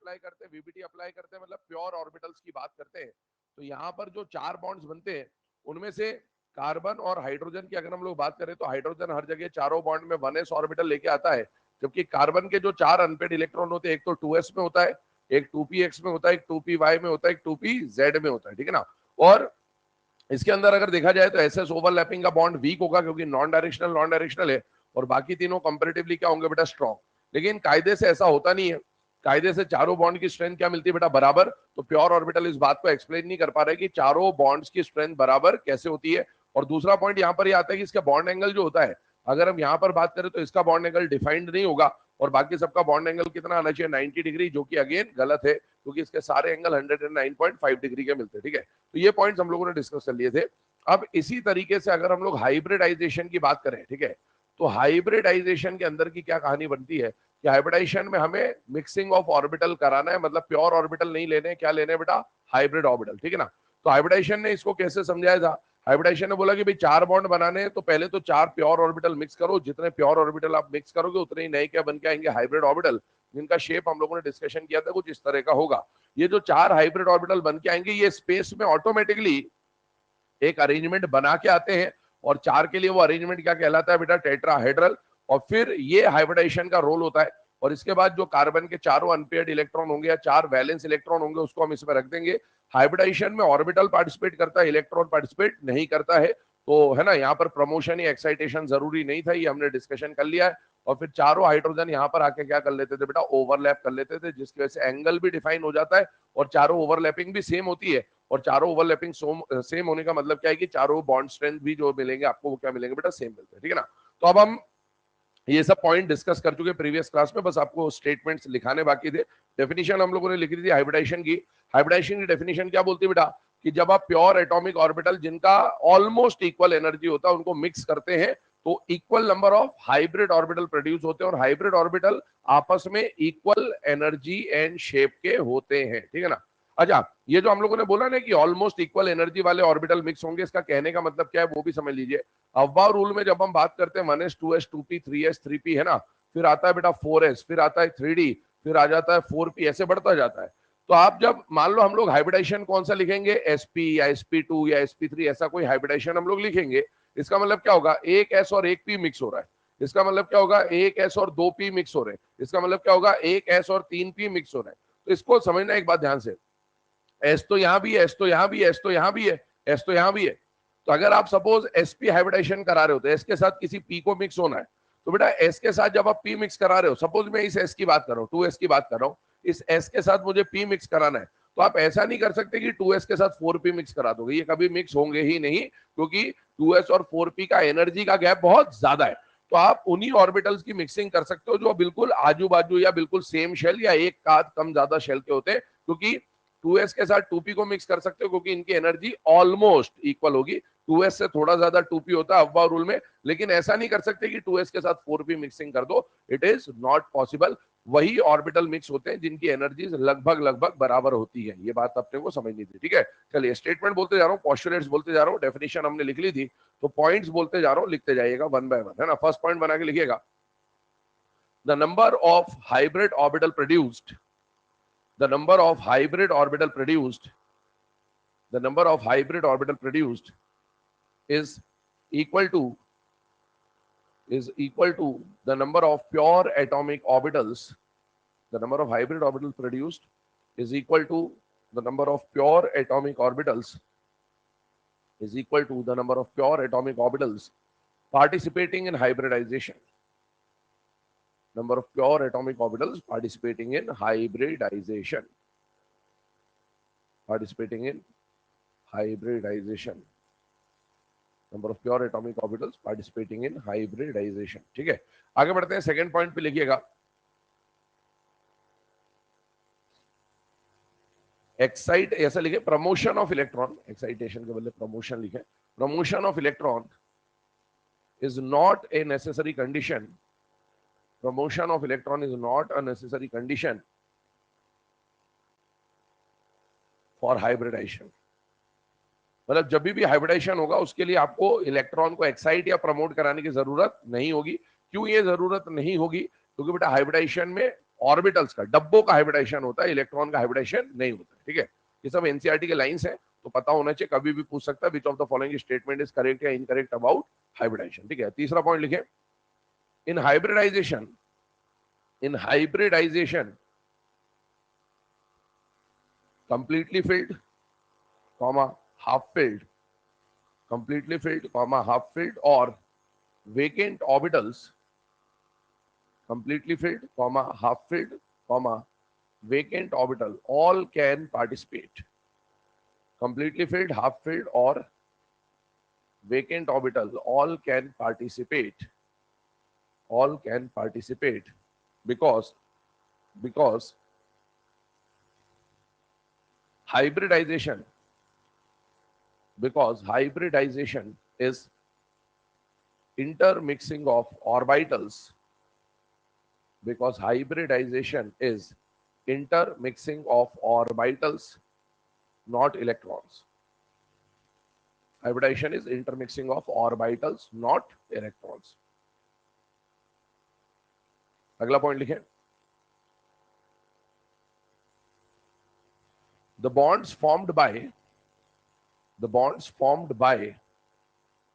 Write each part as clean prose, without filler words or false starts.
Apply करते हैं, VBT apply करते हैं, मतलब प्योर ऑर्बिटल्स की बात करते हैं, तो यहाँ पर जो 4 बॉन्ड्स बनते हैं उनमें से कार्बन और हाइड्रोजन की अगर हम लोग बात करें तो हाइड्रोजन हर जगह चारों बॉन्ड में 1s ऑर्बिटल लेके आता है, जबकि कार्बन के जो 4 अनपेड इलेक्ट्रॉन होते हैं, एक तो 2s में होता है, एक 2px में होता है, एक 2py में होता है, एक 2pz में होता है, ठीक है ना। और इसके अंदर अगर देखा जाए तो एसएस ओवरलैपिंग का बॉन्ड वीक होगा क्योंकि नॉन डायरेक्शनल है, और बाकी तीनों कंपैरेटिवली क्या होंगे बेटा, स्ट्रॉन्ग। लेकिन कायदे से ऐसा होता नहीं है, कायदे से चारों बॉन्ड की स्ट्रेंथ क्या मिलती है बेटा, बराबर। तो प्योर ऑर्बिटल इस बात को एक्सप्लेन नहीं कर पा रहे कि चारों बॉन्ड्स की स्ट्रेंथ बराबर कैसे होती है। और दूसरा पॉइंट यहाँ पर ये आता है कि इसका बॉन्ड एंगल जो होता है, अगर हम यहाँ पर बात करें तो इसका बॉन्ड एंगल डिफाइंड नहीं होगा, और बाकी सबका बॉन्ड एंगल कितना आना चाहिए, 90 डिग्री, जो कि अगेन गलत है क्योंकि इसके सारे एंगल 109.5 डिग्री के मिलते हैं, ठीक है। तो ये पॉइंट्स हम लोगों ने डिस्कस कर लिए थे। अब इसी तरीके से अगर हम लोग हाइब्रिडाइजेशन की बात करें, ठीक है, तो हाइब्रिडाइजेशन के अंदर की क्या कहानी बनती है कि हाइब्रिडाइजेशन में हमें मिक्सिंग ऑफ ऑर्बिटल कराना है, मतलब प्योर ऑर्बिटल नहीं लेने, क्या लेने बेटा, हाइब्रिड ऑर्बिटल, ठीक है ना। तो हाइब्रिडाइजेशन ने इसको कैसे समझाया था, हाइब्रिडाइजेशन ने बोला कि भाई 4 बॉन्ड बनाने हैं तो पहले तो 4 प्योर ऑर्बिटल मिक्स करो, जितने प्योर ऑर्बिटल आप मिक्स करोगे उतने ही नए क्या बन के आएंगे, हाइब्रिड ऑर्बिटल, जिनका शेप हम लोगों ने डिस्कशन किया था कुछ इस तरह का होगा। ये जो 4 हाइब्रिड ऑर्बिटल बन के आएंगे ये स्पेस में ऑटोमेटिकली एक अरेंजमेंट बना के आते हैं, और 4 के लिए वो अरेंजमेंट क्या कहलाता है बेटा, टेट्राहेड्रल। और फिर ये हाइब्रिडाइजेशन का रोल होता है, और इसके बाद जो कार्बन के चारों अनपेयर्ड इलेक्ट्रॉन होंगे या 4 वैलेंस इलेक्ट्रॉन होंगे उसको हम इसमें रख देंगे। हाइब्रिडाइजेशन में ऑर्बिटल पार्टिसिपेट करता है, इलेक्ट्रॉन पार्टिसिपेट नहीं करता है, तो है ना, यहाँ पर प्रमोशन या एक्साइटेशन जरूरी नहीं था, ये हमने डिस्कशन कर लिया है। और फिर चारों हाइड्रोजन यहाँ पर आके क्या कर लेते थे बेटा, ओवरलैप कर लेते थे, जिसकी वजह से एंगल भी डिफाइन हो जाता है और चारों ओवरलैपिंग भी सेम होती है। और चारों ओवरलैपिंग सेम होने का मतलब क्या है कि चारों बॉन्ड स्ट्रेंथ भी जो मिलेंगे आपको वो क्या मिलेंगे बेटा, सेम मिलते हैं, ठीक है ना। तो अब हम ये सब पॉइंट डिस्कस कर चुके प्रीवियस क्लास में, बस आपको स्टेटमेंट्स लिखाने बाकी थे। डेफिनेशन हम लोगों ने लिखी थी हाइब्रिडाइजेशन की। हाइब्रिडाइजेशन की डेफिनेशन क्या बोलती है बेटा, कि जब आप प्योर एटॉमिक ऑर्बिटल जिनका ऑलमोस्ट इक्वल एनर्जी होता है उनको मिक्स करते हैं तो equal number of hybrid orbital produce होते हैं, और हाइब्रिड ऑर्बिटल आपस में इक्वल एनर्जी एंड शेप के होते हैं, ठीक है ना। अच्छा, ये जो हम लोगों ने बोला ना कि ऑलमोस्ट इक्वल एनर्जी वाले ऑर्बिटल मिक्स होंगे, इसका कहने का मतलब क्या है वो भी समझ लीजिए। अफबाउ रूल में जब हम बात करते हैं 1s 2s 2p 3s 3p, है ना, फिर आता है बेटा 4s, फिर आता है 3d, फिर आ जाता है 4p, ऐसे बढ़ता जाता है। तो आप जब मान लो हम लोग हाइब्रिडाइजेशन कौन सा लिखेंगे, sp या sp2 या sp3, ऐसा कोई हाइब्रिडाइजेशन हम लोग लिखेंगे, इसका मतलब क्या होगा, एक s और एक p मिक्स हो रहा है, इसका मतलब क्या होगा, एक s और 2p मिक्स हो रहे हैं, इसका मतलब क्या होगा, एक s और 3p मिक्स हो रहे हैं। तो इसको समझना एक बात ध्यान से, एस तो यहां भी है, एस तो यहां भी है, एस तो यहां भी है, एस तो यहां भी है। तो अगर आप सपोज एसपी हाइब्रिडाइजेशन करा रहे हो तो एस के साथ किसी पी को मिक्स होना है, तो बेटा एस के साथ जब आप पी मिक्स करा रहे हो, सपोज मैं इस एस की बात कर रहा हूँ, 2s की बात कर रहा हूँ, इस एस के साथ मुझे पी मिक्स कराना है, तो आप ऐसा नहीं कर सकते कि 2s के साथ 4p मिक्स करा दोगे, ये कभी मिक्स होंगे ही नहीं, क्योंकि 2s और 4p का एनर्जी का गैप बहुत ज्यादा है। तो आप उन्हीं ऑर्बिटल्स की मिक्सिंग कर सकते हो जो बिल्कुल आजू बाजू या बिल्कुल सेम शेल या एक का कम ज्यादा शेल के होते हैं, क्योंकि 2s के साथ 2p को मिक्स कर सकते हो क्योंकि इनकी एनर्जी ऑलमोस्ट इक्वल होगी, 2s से थोड़ा ज्यादा 2p होता है अफवाह रूल में, लेकिन ऐसा नहीं कर सकते कि 2s के साथ 4p मिक्सिंग कर दो, इट इज नॉट पॉसिबल। वही ऑर्बिटल मिक्स होते हैं जिनकी एनर्जीज लगभग लगभग बराबर होती है, ये बात अपने को समझनी थी, ठीक है। चलिए स्टेटमेंट बोलते जा रहा हूँ, पोस्टुलेट्स बोलते जा रहा हूँ, डेफिनेशन हमने लिख ली थी, तो पॉइंट्स बोलते जा रहा हूँ, लिखते जाइएगा वन बाय वन, है ना। फर्स्ट पॉइंट बना के लिखिएगा, the number of hybrid orbital produced, the number of hybrid orbital produced, the number of hybrid orbital produced is equal to the number of pure atomic orbitals. The number of hybrid orbitals produced is equal to the number of pure atomic orbitals is equal to the number of pure atomic orbitals participating in hybridization. Number of pure atomic orbitals participating in hybridization. Participating in hybridization. Number of pure atomic orbitals participating in hybridization, ठीक है। आगे बढ़ते हैं, second point पे लिखिएगा, excite, ऐसा लिखे, promotion of electron, excitation के बदले प्रमोशन लिखे, promotion of electron is not a necessary condition, promotion of electron is not a necessary condition for hybridization. मतलब जब भी हाइब्रिडाइजेशन होगा उसके लिए आपको इलेक्ट्रॉन को एक्साइट या प्रमोट कराने की जरूरत नहीं होगी। क्यों ये जरूरत नहीं होगी, क्योंकि बेटा हाइब्रिडाइजेशन में ऑर्बिटल्स का, डब्बों का हाइब्रिडाइजेशन होता है, इलेक्ट्रॉन का हाइब्रिडाइजेशन नहीं होता है। ठीक है, ये सब एनसीईआरटी के लाइंस है, तो पता होना चाहिए, कभी भी पूछ सकता है which of the following statement is correct या इनकरेक्ट अबाउट हाइब्रिडाइजेशन। ठीक है, तीसरा पॉइंट लिखे, इन hybridization, in hybridisation completely filled, comma half filled, completely filled, comma half filled, or vacant orbitals, completely filled, comma half filled, comma vacant orbital, all can participate. Completely filled, half filled, or vacant orbital, all can participate. All can participate because hybridization, because hybridization is intermixing of orbitals, because hybridization is intermixing of orbitals, not electrons. Hybridization is intermixing of orbitals, not electrons. अगला point लिखें, the bonds formed by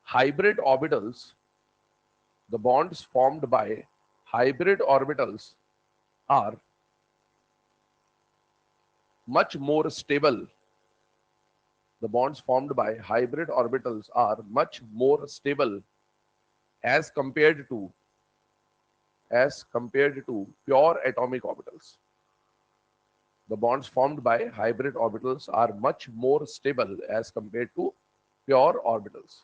hybrid orbitals, the bonds formed by hybrid orbitals are much more stable. The bonds formed by hybrid orbitals are much more stable as compared to pure atomic orbitals. The bonds formed by hybrid orbitals are much more stable as compared to pure orbitals.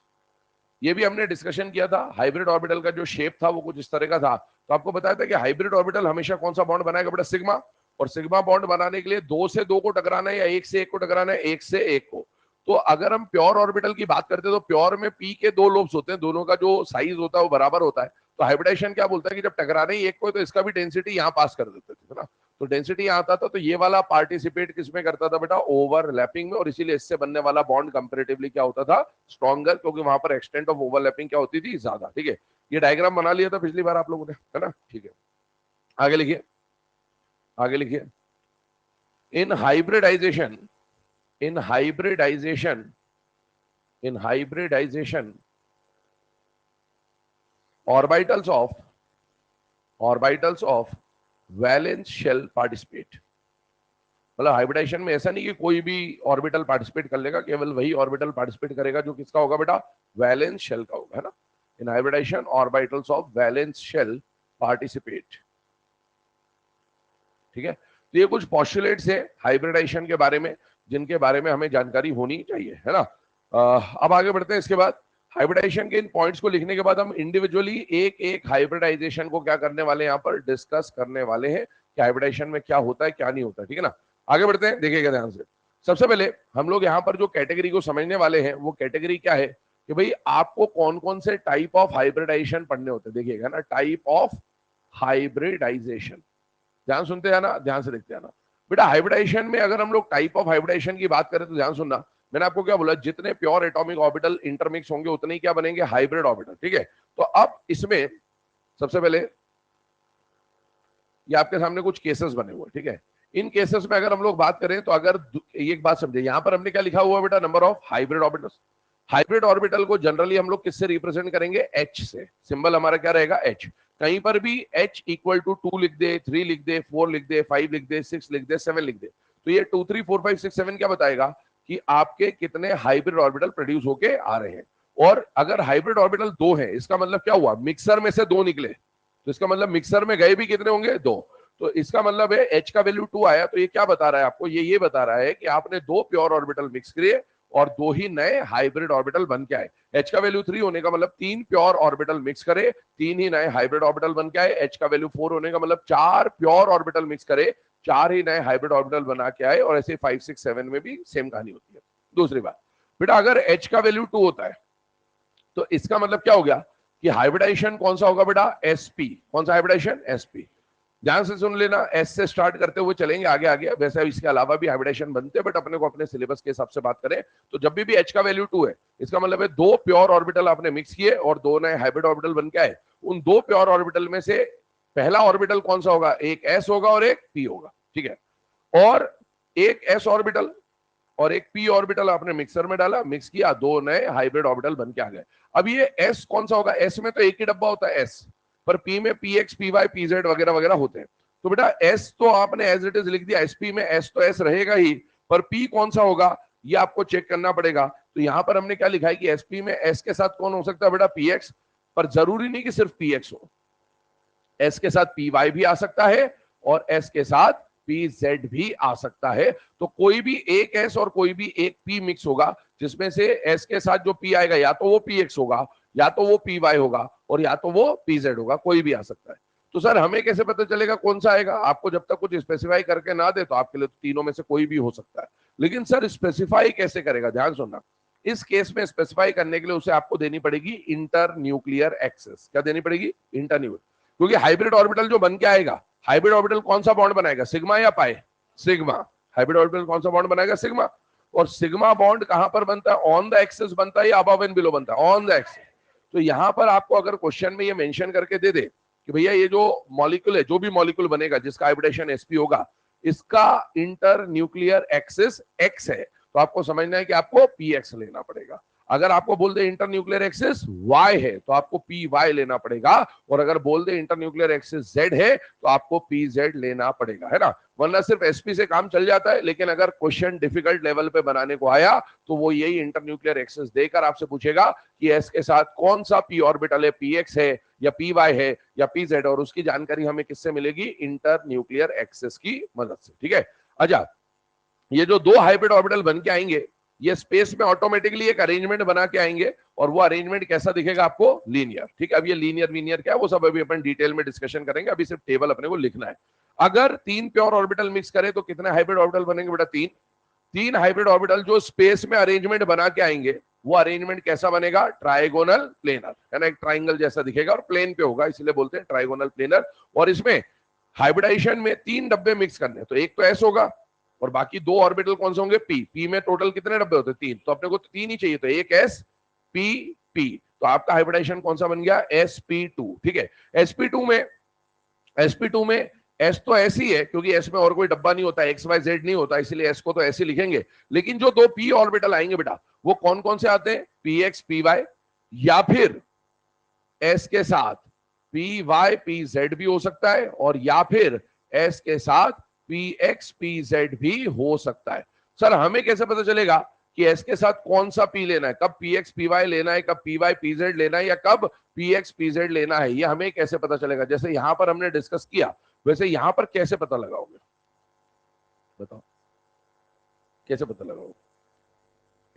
ये भी हमने discussion किया था, hybrid orbital का जो shape था वो कुछ इस तरह का था। तो आपको बताया था कि हाइब्रिड ऑर्बिटल हमेशा कौन सा बॉन्ड बनाएगा बेटा, सिग्मा, और सिग्मा बॉन्ड बनाने के लिए 2 से 2 को टकराना है या 1 से 1 को टकराना है, 1 से 1 को। तो अगर हम प्योर ऑर्बिटल की बात करते हैं तो प्योर में पी के 2 लोब्स होते हैं, दोनों का जो साइज होता है वो बराबर होता है। तो हाइब्रिडाइजेशन क्या बोलता है कि जब टकराना ही एक को है तो इसका भी डेंसिटी यहाँ पास कर देते थे ना, तो डेंसिटी यहाँ आता था, तो ये वाला पार्टिसिपेट किसमें करता था बेटा, ओवरलैपिंग में, और इसीलिए इससे बनने वाला बॉन्ड कंपैरेटिवली क्या होता था, स्ट्रॉन्गर, क्योंकि वहां पर एक्सटेंट ऑफ ओवरलैपिंग क्या होती थी, ज्यादा। ठीक है, ये डायग्राम बना लिया था पिछली बार आप लोगों ने, है ना। ठीक है, आगे लिखिए, आगे लिखिए, in hybridization, in hybridization, in hybridization orbitals of valence shell participate. मतलब हाइब्रिडाइजेशन में ऐसा नहीं कि कोई भी ऑर्बिटल पार्टिसिपेट कर लेगा, केवल वही ऑर्बिटल पार्टिसिपेट करेगा जो किसका होगा बेटा, वैलेंस शेल का होगा, है ना। In hybridization orbitals of valence shell participate. ठीक है, तो ये कुछ पॉस्टुलेट्स है हाइब्रिडाइजेशन के बारे में जिनके बारे में हमें जानकारी होनी चाहिए, है ना। अब आगे बढ़ते हैं। इसके बाद हाइब्रिडाइजेशन के इन पॉइंट्स को लिखने के बाद हम इंडिविजुअली एक एक हाइब्रिडाइजेशन को क्या करने वाले हैं, यहाँ पर डिस्कस करने वाले हैं कि हाइब्रिडाइजेशन में क्या होता है क्या नहीं होता है। ठीक है ना, आगे बढ़ते हैं, देखिएगा ध्यान से। सबसे पहले हम लोग यहाँ पर जो कैटेगरी को समझने वाले हैं वो कैटेगरी क्या है कि भाई आपको कौन कौन से टाइप ऑफ हाइब्रिडाइजेशन पढ़ने होते हैं। देखिएगा ना, टाइप ऑफ हाइब्रिडाइजेशन, ध्यान सुनते जाना, ध्यान से देखते जाना बेटा। हाइब्रिडाइजेशन में अगर हम लोग टाइप ऑफ हाइब्रिडाइजेशन की बात करें तो ध्यान सुनना, मैंने आपको क्या बोला, जितने प्योर एटॉमिक ऑर्बिटल इंटरमिक्स होंगे उतने ही क्या बनेंगे, हाइब्रिड ऑर्बिटल। ठीक है, तो अब इसमें सबसे पहले ये आपके सामने कुछ केसेस बने हुए, ठीक है। इन केसेस में अगर हम लोग बात करें तो अगर एक बात समझे, यहां पर हमने क्या लिखा हुआ बेटा, number of hybrid orbitals. Hybrid orbital को जनरली हम लोग किससे रिप्रेजेंट करेंगे, एच से। सिंबल हमारा क्या रहेगा, एच। कहीं पर भी एच इक्वल टू 2 लिख दे, 3 लिख दे, 4 लिख दे, 5 लिख दे, 6 लिख दे, 7 लिख दे, तो ये 2 3 4 5 6 7 क्या बताएगा कि आपके कितने हाइब्रिड ऑर्बिटल प्रोड्यूस होके आ रहे हैं। और अगर हाइब्रिड ऑर्बिटल 2 है, इसका मतलब क्या हुआ, मिक्सर में से 2 निकले, तो इसका मतलब मिक्सर में गए भी कितने होंगे, 2। तो इसका मतलब है एच का वैल्यू 2 आया, तो ये क्या बता रहा है आपको, ये बता रहा है कि आपने 2 प्योर ऑर्बिटल मिक्स किए और 2 ही नए हाइब्रिड ऑर्बिटल बन के आए। एच का वैल्यू 3 होने का मतलब 3 प्योर ऑर्बिटल मिक्स करे, 3 ही नए हाइब्रिड ऑर्बिटल बन के आए। एच का वैल्यू 4 होने का मतलब 4 प्योर ऑर्बिटल मिक्स करे, 4 ही नए हाइब्रिड ऑर्बिटल बना के आए। और ऐसे 5 6 7 में भी सेम कहानी होती है। दूसरी बात बेटा, अगर एच का वैल्यू 2 होता है तो इसका मतलब क्या हो गया कि हाइब्रिडाइजेशन कौन सा होगा बेटा, एसपी। कौन सा हाइब्रिडाइजेशन, एसपी। ध्यान से सुन लेना, एस से स्टार्ट करते हुए चलेंगे आगे आगे। वैसे इसके अलावा भी हाइब्रिडाइजेशन बनते हैं, बट अपने को अपने सिलेबस के हिसाब से बात करें तो जब भी एच का वैल्यू 2 है, इसका मतलब है 2 प्योर ऑर्बिटल आपने मिक्स किए और 2 नए हाइब्रिड ऑर्बिटल बन के आए। उन 2 प्योर ऑर्बिटल में से पहला ऑर्बिटल कौन सा होगा, एक s होगा और एक p होगा, ठीक है। और एक s ऑर्बिटल और एक p ऑर्बिटल आपने मिक्सर में डाला, मिक्स किया, दो नए हाइब्रिड ऑर्बिटल बन के आ गए। अब ये s कौन सा होगा, s में तो एक ही डब्बा होता है s, पर p में px py pz वगैरह वगैरह होते हैं। तो बेटा s तो आपने एज इट इज लिख दिया, sp में s तो s रहेगा ही, पर p कौन सा होगा ये आपको चेक करना पड़ेगा। तो यहां पर हमने क्या लिखा है कि sp में s के साथ कौन हो सकता है बेटा, px, पर जरूरी नहीं कि सिर्फ px हो, s के साथ py भी आ सकता है और s के साथ pz भी आ सकता है। तो कोई भी एक s और कोई भी एक p मिक्स होगा, जिसमें से s के साथ जो p आएगा या तो वो px होगा, या तो वो py होगा, और या तो वो pz होगा, कोई भी आ सकता है। तो सर हमें कैसे पता चलेगा कौन सा आएगा, आपको जब तक कुछ स्पेसिफाई करके ना दे तो आपके लिए तो तीनों में से कोई भी हो सकता है। लेकिन सर स्पेसिफाई कैसे करेगा, ध्यान सुनना, इस केस में स्पेसिफाई करने के लिए उसे आपको देनी पड़ेगी इंटर न्यूक्लियर एक्सेस। क्या देनी पड़ेगी, इंटर न्यूक्लियर, क्योंकि हाइब्रिड ऑर्बिटल जो बन के आएगा, हाइब्रिड ऑर्बिटल कौन सा बॉन्ड बनाएगा, सिग्मा या पाई, सिग्मा। हाइब्रिड ऑर्बिटल कौन सा बॉन्ड बनाएगा, सिग्मा। और सिग्मा बॉन्ड कहां पर बनता है, ऑन द एक्सिस बनता है या अबव एंड बिलो बनता है, ऑन द एक्सिस। तो यहां पर आपको अगर क्वेश्चन में ये मेंशन करके दे दे कि भैया ये जो मॉलिक्यूल है, जो भी मॉलिक्यूल बनेगा जिसका हाइब्रिडेशन sp होगा, इसका इंटर न्यूक्लियर एक्सिस x है, तो आपको समझना है कि आपको px लेना पड़ेगा। अगर आपको बोल दे इंटर न्यूक्लियर एक्सिस y है तो आपको py लेना पड़ेगा, और अगर बोल दे इंटर न्यूक्लियर एक्सिस z है तो आपको pz लेना पड़ेगा, है ना। वरना सिर्फ sp से काम चल जाता है, लेकिन अगर क्वेश्चन डिफिकल्ट लेवल पे बनाने को आया तो वो यही इंटर न्यूक्लियर एक्सिस देकर आपसे पूछेगा कि s के साथ कौन सा p ऑर्बिटल है, px है या py है या pz, और उसकी जानकारी हमें किससे मिलेगी, इंटर न्यूक्लियर एक्सिस की मदद से, ठीक है। अच्छा, ये जो दो हाइब्रिड ऑर्बिटल बन के आएंगे, ये स्पेस में ऑटोमेटिकली एक अरेंजमेंट बना के आएंगे, और वो अरेंजमेंट कैसा दिखेगा आपको, लीनियर, ठीक है। अब ये लीनियर वीनियर क्या है वो सब अभी अपन डिटेल में डिस्कशन करेंगे, अभी सिर्फ टेबल अपने को लिखना है। अगर तीन प्योर ऑर्बिटल मिक्स करें तो कितने हाइब्रिड ऑर्बिटल बनेंगे बेटा, तीन। तीन हाइब्रिड ऑर्बिटल जो स्पेस में अरेंजमेंट बना के आएंगे, वो अरेंजमेंट कैसा बनेगा, ट्राइगोनल प्लेनर, है ना, एक ट्राइंगल जैसा दिखेगा और प्लेन पे होगा, इसलिए बोलते हैं ट्राइगोनल प्लेनर। और इसमें हाइब्रिडाइजेशन में तीन डब्बे मिक्स करने, तो एक तो एस होगा और बाकी दो ऑर्बिटल कौन से होंगे, पी। पी में टोटल कितने डब्बे होते हैं, तीन, तो अपने को तो तीन ही चाहिए, तो एक एस पी पी, तो आपका हाइब्रिडाइजेशन कौन सा बन गया, sp2, ठीक है। sp2 में s तो ऐसी ही है, क्योंकि s में और कोई डब्बा नहीं होता, एक्स वाई जेड नहीं होता, इसलिए s को तो ऐसे लिखेंगे। लेकिन जो दो p ऑर्बिटल आएंगे बेटा, वो कौन कौन से आते हैं, px py, या फिर s के साथ py pz भी हो सकता है, और या फिर s के साथ px pz भी हो सकता है। सर हमें कैसे पता चलेगा कि s के साथ कौन सा p लेना है, कब px py लेना है, कब py pz लेना है, या कब px pz लेना है, ये हमें कैसे पता चलेगा। जैसे यहां पर हमने डिस्कस किया, वैसे यहां पर कैसे पता लगाओगे, बताओ कैसे पता लगाओगे,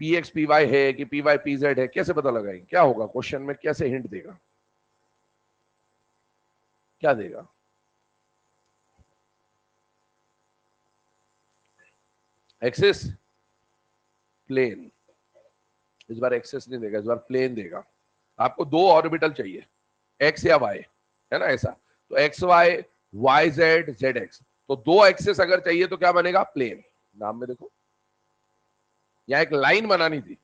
px py है कि py pz है, कैसे पता लगाएंगे, क्या होगा क्वेश्चन में, कैसे हिंट देगा, क्या देगा, एक्सिस प्लेन, इस बार एक्सेस नहीं देगा, इस बार प्लेन देगा। आपको दो ऑर्बिटल चाहिए, एक्स या वाई, है ना ऐसा, तो x y y z z x, तो दो एक्सेस अगर चाहिए तो क्या बनेगा, प्लेन। नाम में देखो, यहाँ एक लाइन बनानी थी,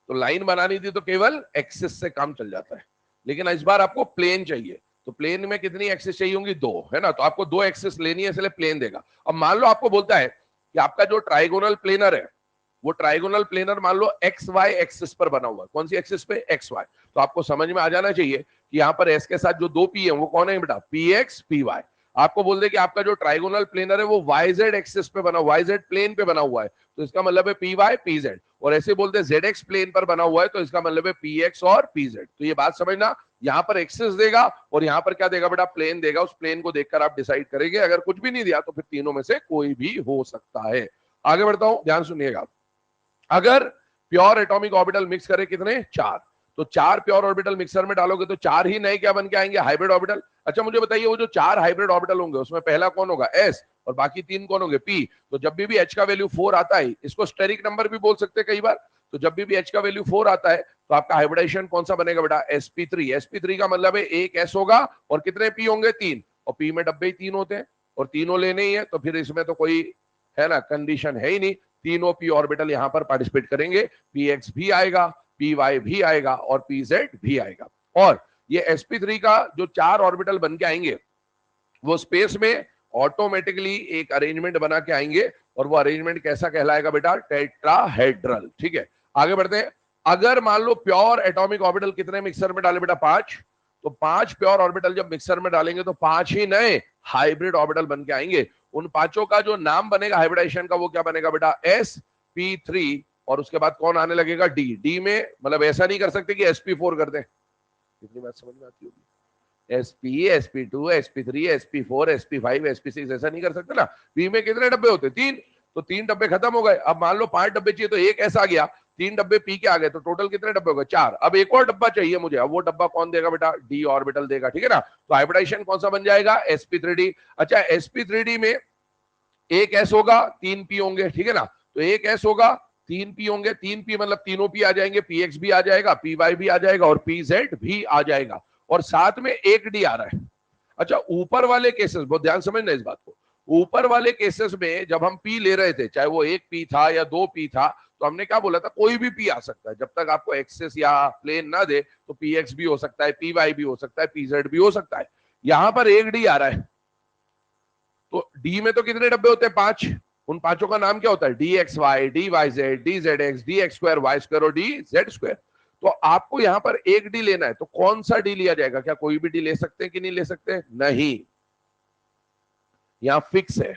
तो लाइन बनानी थी तो केवल एक्सेस से काम चल जाता है, लेकिन इस बार आपको प्लेन चाहिए, तो प्लेन में कितनी एक्सेस चाहिए होंगी, दो, है ना, तो आपको दो एक्सेस लेनी है, इसलिए प्लेन देगा। अब मान लो आपको बोलता है कि आपका जो ट्राइगोनल प्लेनर है, वो ट्राइगोनल प्लेनर मान लो एक्स वाई एक्सिस पर बना हुआ है, कौन सी एक्सिस पे, एक्स वाई, तो आपको समझ में आ जाना चाहिए कि यहाँ पर एस के साथ जो दो पी है वो कौन है बेटा, पी एक्स पी वाई। आपको बोल दे कि आपका जो ट्राइगोनल प्लेनर है वो वाई जेड एक्सिस पे बना, वाई जेड प्लेन पे बना हुआ है, तो इसका मतलब है पी वाई पी जेड। और ऐसे बोलते हैं जेड एक्स प्लेन पर बना हुआ है, तो इसका मतलब है पी एक्स और पी जेड। तो ये बात समझना, यहाँ पर एक्सिस देगा और यहाँ पर क्या देगा बेटा, प्लेन देगा, उस प्लेन को देखकर आप डिसाइड करेंगे। अगर कुछ भी नहीं दिया तो फिर तीनों में से कोई भी हो सकता है। आगे बढ़ता हूं, ध्यान सुनिएगा। अगर प्योर एटॉमिक ऑर्बिटल मिक्स करें कितने, चार, तो चार प्योर ऑर्बिटल मिक्सर में डालोगे तो चार ही नए क्या बन के आएंगे, हाइब्रिड ऑर्बिटल। अच्छा मुझे बताइए, वो जो चार हाइब्रिड ऑर्बिटल होंगे उसमें पहला कौन होगा, एस, और बाकी तीन कौन होंगे, पी। तो जब भी एच का वैल्यू 4 आता है, इसको स्टेरिक नंबर भी बोल सकते हैं कई बार, तो जब भी एच का वैल्यू 4 आता है तो आपका हाइब्रिडाइजेशन कौन सा बनेगा बेटा, sp3। sp3 का मतलब है एक s होगा और कितने p होंगे, तीन, और p में डब्बे ही तीन होते हैं और तीनों लेने ही है, तो फिर इसमें तो कोई है ना कंडीशन है ही नहीं, तीनों p ऑर्बिटल यहां पर पार्टिसिपेट करेंगे, px भी आएगा, py भी आएगा और pz भी आएगा। और ये sp3 का जो चार ऑर्बिटल बन के आएंगे, वो स्पेस में ऑटोमेटिकली एक अरेंजमेंट बना के आएंगे, और वो अरेंजमेंट कैसा कहलाएगा बेटा? टेट्राहेड्रल। ठीक है, आगे बढ़ते हैं। अगर मान लो प्योर एटॉमिक ऑर्बिटल कितने मिक्सर में डाले बेटा? 5। तो 5 प्योर ऑर्बिटल जब मिक्सर में डालेंगे तो 5 ही नए हाइब्रिड ऑर्बिटल बन के आएंगे। उन पांचों का जो नाम बनेगा हाइब्रिडाइजेशन का, वो क्या बनेगा बेटा? sp3, और उसके बाद कौन आने लगेगा? डी। डी में मतलब ऐसा नहीं कर सकते कि sp4 कर दें, कितनी बात समझ में आती होगी? sp, sp2, sp3, sp4, sp5, sp6 ऐसा नहीं कर सकते ना। पी में कितने डब्बे होते? 3। तो 3 डब्बे खत्म हो गए। अब मान लो 5 डब्बे चाहिए तो एक ऐसा आ गया, 3 डब्बे पी के आ गए, तो टोटल कितने डब्बे हो गए? 4। अब एक और डब्बा चाहिए मुझे, अब वो डब्बा कौन देगा बेटा? डी ऑर्बिटल देगा। ठीक है ना। तो हाइब्रिडाइजेशन कौन सा बन जाएगा? sp3d। अच्छा, sp3d में एक एस होगा, 3 पी होंगे। ठीक है ना। तो एक एस होगा, 3 पी होंगे। 3 पी मतलब तीनों पी आ जाएंगे, पीएक्स भी आ जाएगा, पी वाई भी आ जाएगा, और पीजेड भी आ जाएगा, और साथ में एक डी आ रहा है। अच्छा, ऊपर वाले केसेस बहुत ध्यान समझना इस बात को। ऊपर वाले केसेस में जब हम पी ले रहे थे, चाहे वो एक पी था या 2 पी था, तो हमने क्या बोला था? कोई भी पी आ सकता है, जब तक आपको एक्सेस या प्लेन ना दे, तो पीएक्स भी हो सकता है, पी वाई भी हो सकता है, पीजेड भी हो सकता है। यहां पर एक डी आ रहा है, तो डी में तो कितने डब्बे होते हैं? 5। उन पांचों का नाम क्या होता है? D x y, d y z, d z x, d x square Y square, और डी जेड स्क्वायर। तो आपको यहां पर एक डी लेना है, तो कौन सा डी लिया जाएगा? क्या कोई भी डी ले सकते हैं कि नहीं ले सकते? नहीं, यहां फिक्स है,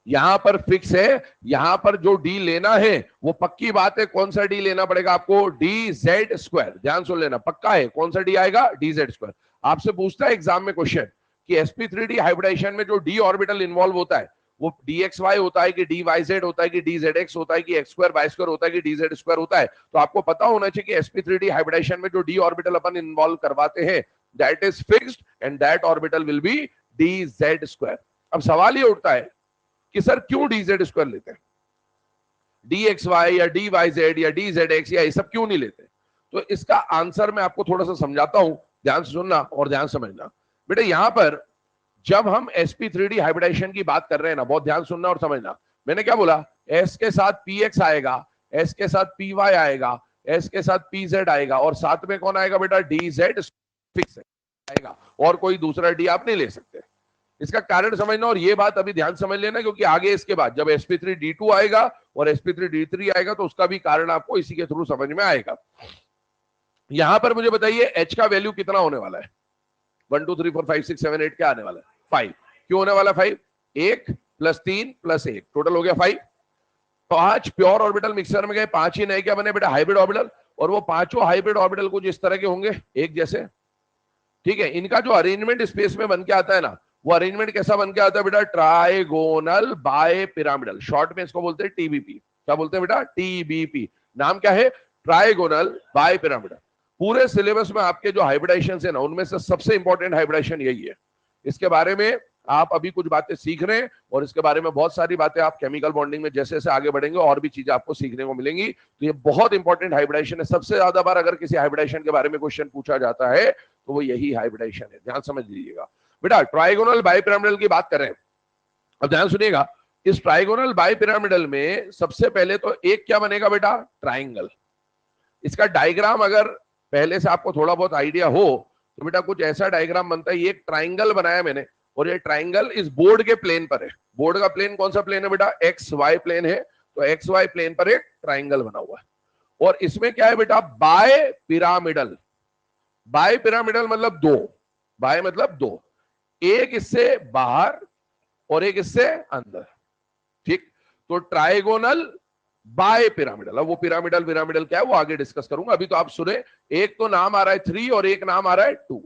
यहां पर फिक्स है। यहां पर जो डी लेना है वो पक्की बात है। कौन सा डी लेना पड़ेगा आपको? D Z square. ध्यान सुन लेना, पक्का है। कौन सा डी आएगा? D Z square. आपसे पूछता है एग्जाम में क्वेश्चन कि sp3d हाइब्रिडाइजेशन में जो डी ऑर्बिटल इन्वॉल्व होता है, वो dxy होता है कि dyz होता है कि dzx होता है कि x स्क्वायर y स्क्वायर होता है कि dz स्क्वायर होता है? तो आपको पता होना चाहिए कि sp3d हाइब्रिडाइजेशन में जो डी ऑर्बिटल अपन इन्वॉल्व करवाते हैं, that is fixed, and that orbital will be dz square. अब सवाल ये उठता है कि सर क्यों dz स्क्वायर लेते हैं? dxy या dyz या dzx या ये सब क्यों नहीं लेते? तो इसका आंसर मैं आपको थोड़ा सा समझाता हूं, ध्यान से सुनना और ध्यान समझना। बेटे यहां पर जब हम sp3d हाइब्रिडाइजेशन की बात कर रहे हैं ना, बहुत ध्यान सुनना और समझना। मैंने क्या बोला? s के साथ px आएगा, s के साथ py आएगा, s के साथ pz आएगा, और साथ में कौन आएगा बेटा? dz फिक्स आएगा, और कोई दूसरा डी आप नहीं ले सकते। इसका कारण समझना, और ये बात अभी ध्यान समझ लेना, क्योंकि आगे इसके बाद जब sp3d2 आएगा और sp3d3 आएगा, तो उसका भी कारण आपको इसी के थ्रू समझ में आएगा। यहां पर मुझे बताइए h का वैल्यू कितना होने वाला है? 1 2 3 4 5 6 7 8 क्या आने वाला है? 5। क्यों होने वाला 5? 1 प्लस 3 प्लस 1 टोटल हो गया 5। 5 प्योर ऑर्बिटल मिक्सर में गए, 5 ही नए क्या बने बेटा? Hybrid orbital. और वो पांचों हाइब्रिड ऑर्बिटल कुछ इस तरह के होंगे, एक जैसे। ठीक है, इनका जो अरेंजमेंट स्पेस में बन के आता है ना, वो अरेंजमेंट कैसा बन के आता है बेटा? Trigonal bye pyramidal. शॉर्ट में इसको बोलते हैं टीबीपी। क्या बोलते हैं बेटा? टीबीपी। नाम क्या है? Trigonal bipyramidal. पूरे सिलेबस में आपके जो हाइब्रिडाइजेशन है ना, उनमें से सबसे इंपॉर्टेंट हाइब्रिडाइजेशन यही है। इसके बारे में आप अभी कुछ बातें सीख रहे हैं, और इसके बारे में बहुत सारी बातें आप केमिकल बॉन्डिंग में जैसे जैसे आगे बढ़ेंगे और भी चीजें आपको सीखने को मिलेंगी। तो ये बहुत इंपॉर्टेंट हाइब्रिडाइजेशन है। सबसे ज्यादा बार अगर किसी हाइब्रिडाइजेशन के बारे में क्वेश्चन पूछा जाता है तो वो यही हाइब्रिडाइजेशन है। ध्यान समझ लीजिएगा बेटा। ट्राइगोनल बाइपिरामिडल की बात करें, अब ध्यान सुनिएगा। इस ट्राइगोनल बाइपिरामिडल में सबसे पहले तो एक क्या बनेगा बेटा? ट्राइंगल। इसका डायग्राम अगर पहले से आपको थोड़ा बहुत आइडिया हो तो बेटा कुछ ऐसा डायग्राम बनता है। ये एक ट्राइंगल बनाया मैंने, और ये ट्राइंगल इस बोर्ड के प्लेन पर है। बोर्ड का प्लेन कौन सा प्लेन है बेटा? एक्स वाई प्लेन है। तो एक्स वाई प्लेन पर एक ट्राइंगल बना हुआ है, और इसमें क्या है बेटा? Bye pyramidal. बाय पिरामिडल मतलब दो, बाय मतलब दो, एक इससे बाहर और एक इससे अंदर। ठीक, तो ट्राइगोनल बाय पिरामिडल। अब वो पिरामिडल पिरामिडल क्या है वो आगे डिस्कस करूंगा, अभी तो आप सुने। एक तो नाम आ रहा है 3 और एक नाम आ रहा है 2।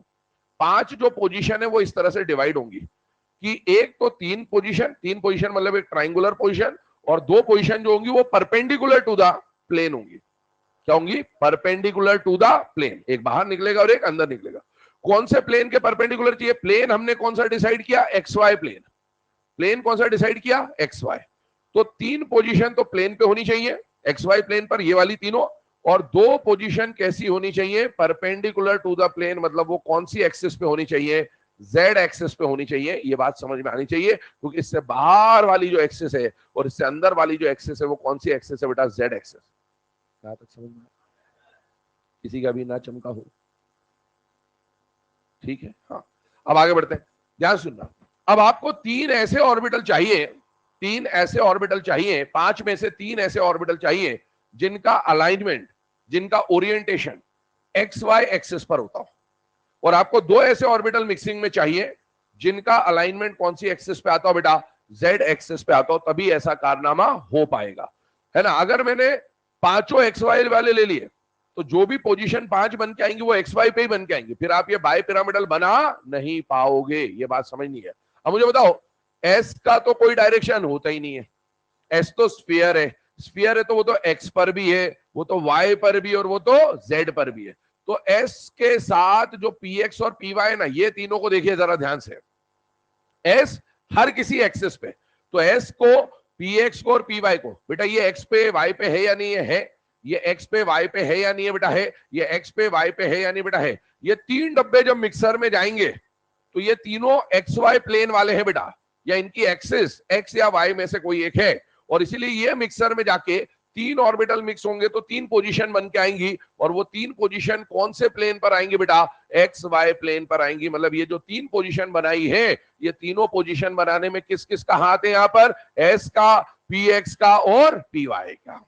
5 जो पोजीशन है वो इस तरह से डिवाइड होंगी कि एक तो 3 पोजीशन मतलब एक ट्राइंगुलर पोजीशन, और 2 पोजीशन जो होंगी वो परपेंडिकुलर टू द प्लेन होंगी। क्या होंगी? Perpendicular to the plane. एक बाहर निकलेगा और एक अंदर निकलेगा। कौन से प्लेन के परपेंडिकुलर चाहिए? प्लेन हमने कौन सा डिसाइड किया? X Y plane. प्लेन कौन सा डिसाइड किया? X y. तो 3 पोजीशन तो प्लेन पे होनी चाहिए, एक्स वाई प्लेन पर, ये वाली तीनों। और 2 पोजीशन कैसी होनी चाहिए? परपेंडिकुलर टू द प्लेन, मतलब वो कौन सी एक्सिस पे होनी चाहिए? जेड एक्सिस पे होनी चाहिए। ये बात समझ में आनी चाहिए, क्योंकि इससे बाहर वाली जो एक्सिस है और इससे अंदर वाली जो एक्सिस है वो कौन सी एक्सिस है बेटा? Z axis. कहां तक समझ में? किसी का भी ना चमका हो? ठीक है, हाँ। अब आगे बढ़ते हैं, ध्यान सुनना। अब आपको तीन ऐसे ऑर्बिटल चाहिए, तीन ऐसे ऑर्बिटल चाहिए, पांच में से तीन ऐसे ऑर्बिटल चाहिए जिनका अलाइनमेंट, जिनका ओरिएंटेशन एक्स वाई एक्सिस पर होता हो, और आपको दो ऐसे ऑर्बिटल मिक्सिंग में चाहिए जिनका अलाइनमेंट कौन सी एक्सिस पे आता हो बेटा, जेड एक्सिस पे आता हो, तभी ऐसा कारनामा हो पाएगा, है ना। अगर मैंने पांचों एक्स वाई वाले ले लिए तो जो भी पोजीशन पांच बन के आएंगी वो एक्स वाई पे ही बन के आएंगी, फिर आप ये बाई पिरामिडल बना नहीं पाओगे, ये बात समझनी है। अब मुझे बताओ, एस का तो कोई डायरेक्शन होता ही नहीं है, एस तो स्फीयर है, स्फीयर है तो वो तो एक्स पर भी है, वो तो वाई पर भी, और वो तो जेड पर भी है। तो एस के साथ जो पी एक्स और पी वाई ना, ये तीनों को देखिए जरा ध्यान से, एस हर किसी एक्सिस पे, तो एस को, पी एक्स को और पी वाई को, बेटा ये एक्स पे वाई पे है या नहीं है, ये एक्स पे वाई पे है या नहीं है बेटा, है, ये एक्स पे वाई पे है या नहीं बेटा, है। ये तीन डब्बे जब मिक्सर में जाएंगे तो ये तीनों एक्स वाई प्लेन वाले हैं बेटा, या इनकी एक्सिस एक्स या वाई में से कोई एक है, और इसीलिए ये मिक्सर में जाके तीन ऑर्बिटल मिक्स होंगे तो तीन पोजीशन बन के आएंगी, और वो तीन पोजीशन कौन से प्लेन पर आएंगी बेटा, एक्स वाई प्लेन पर आएंगी। मतलब ये जो तीन पोजीशन बनाई है, ये तीनों पोजीशन बनाने में किस किस का हाथ है, यहां पर एस का, पी एक्स का और पी वाई का।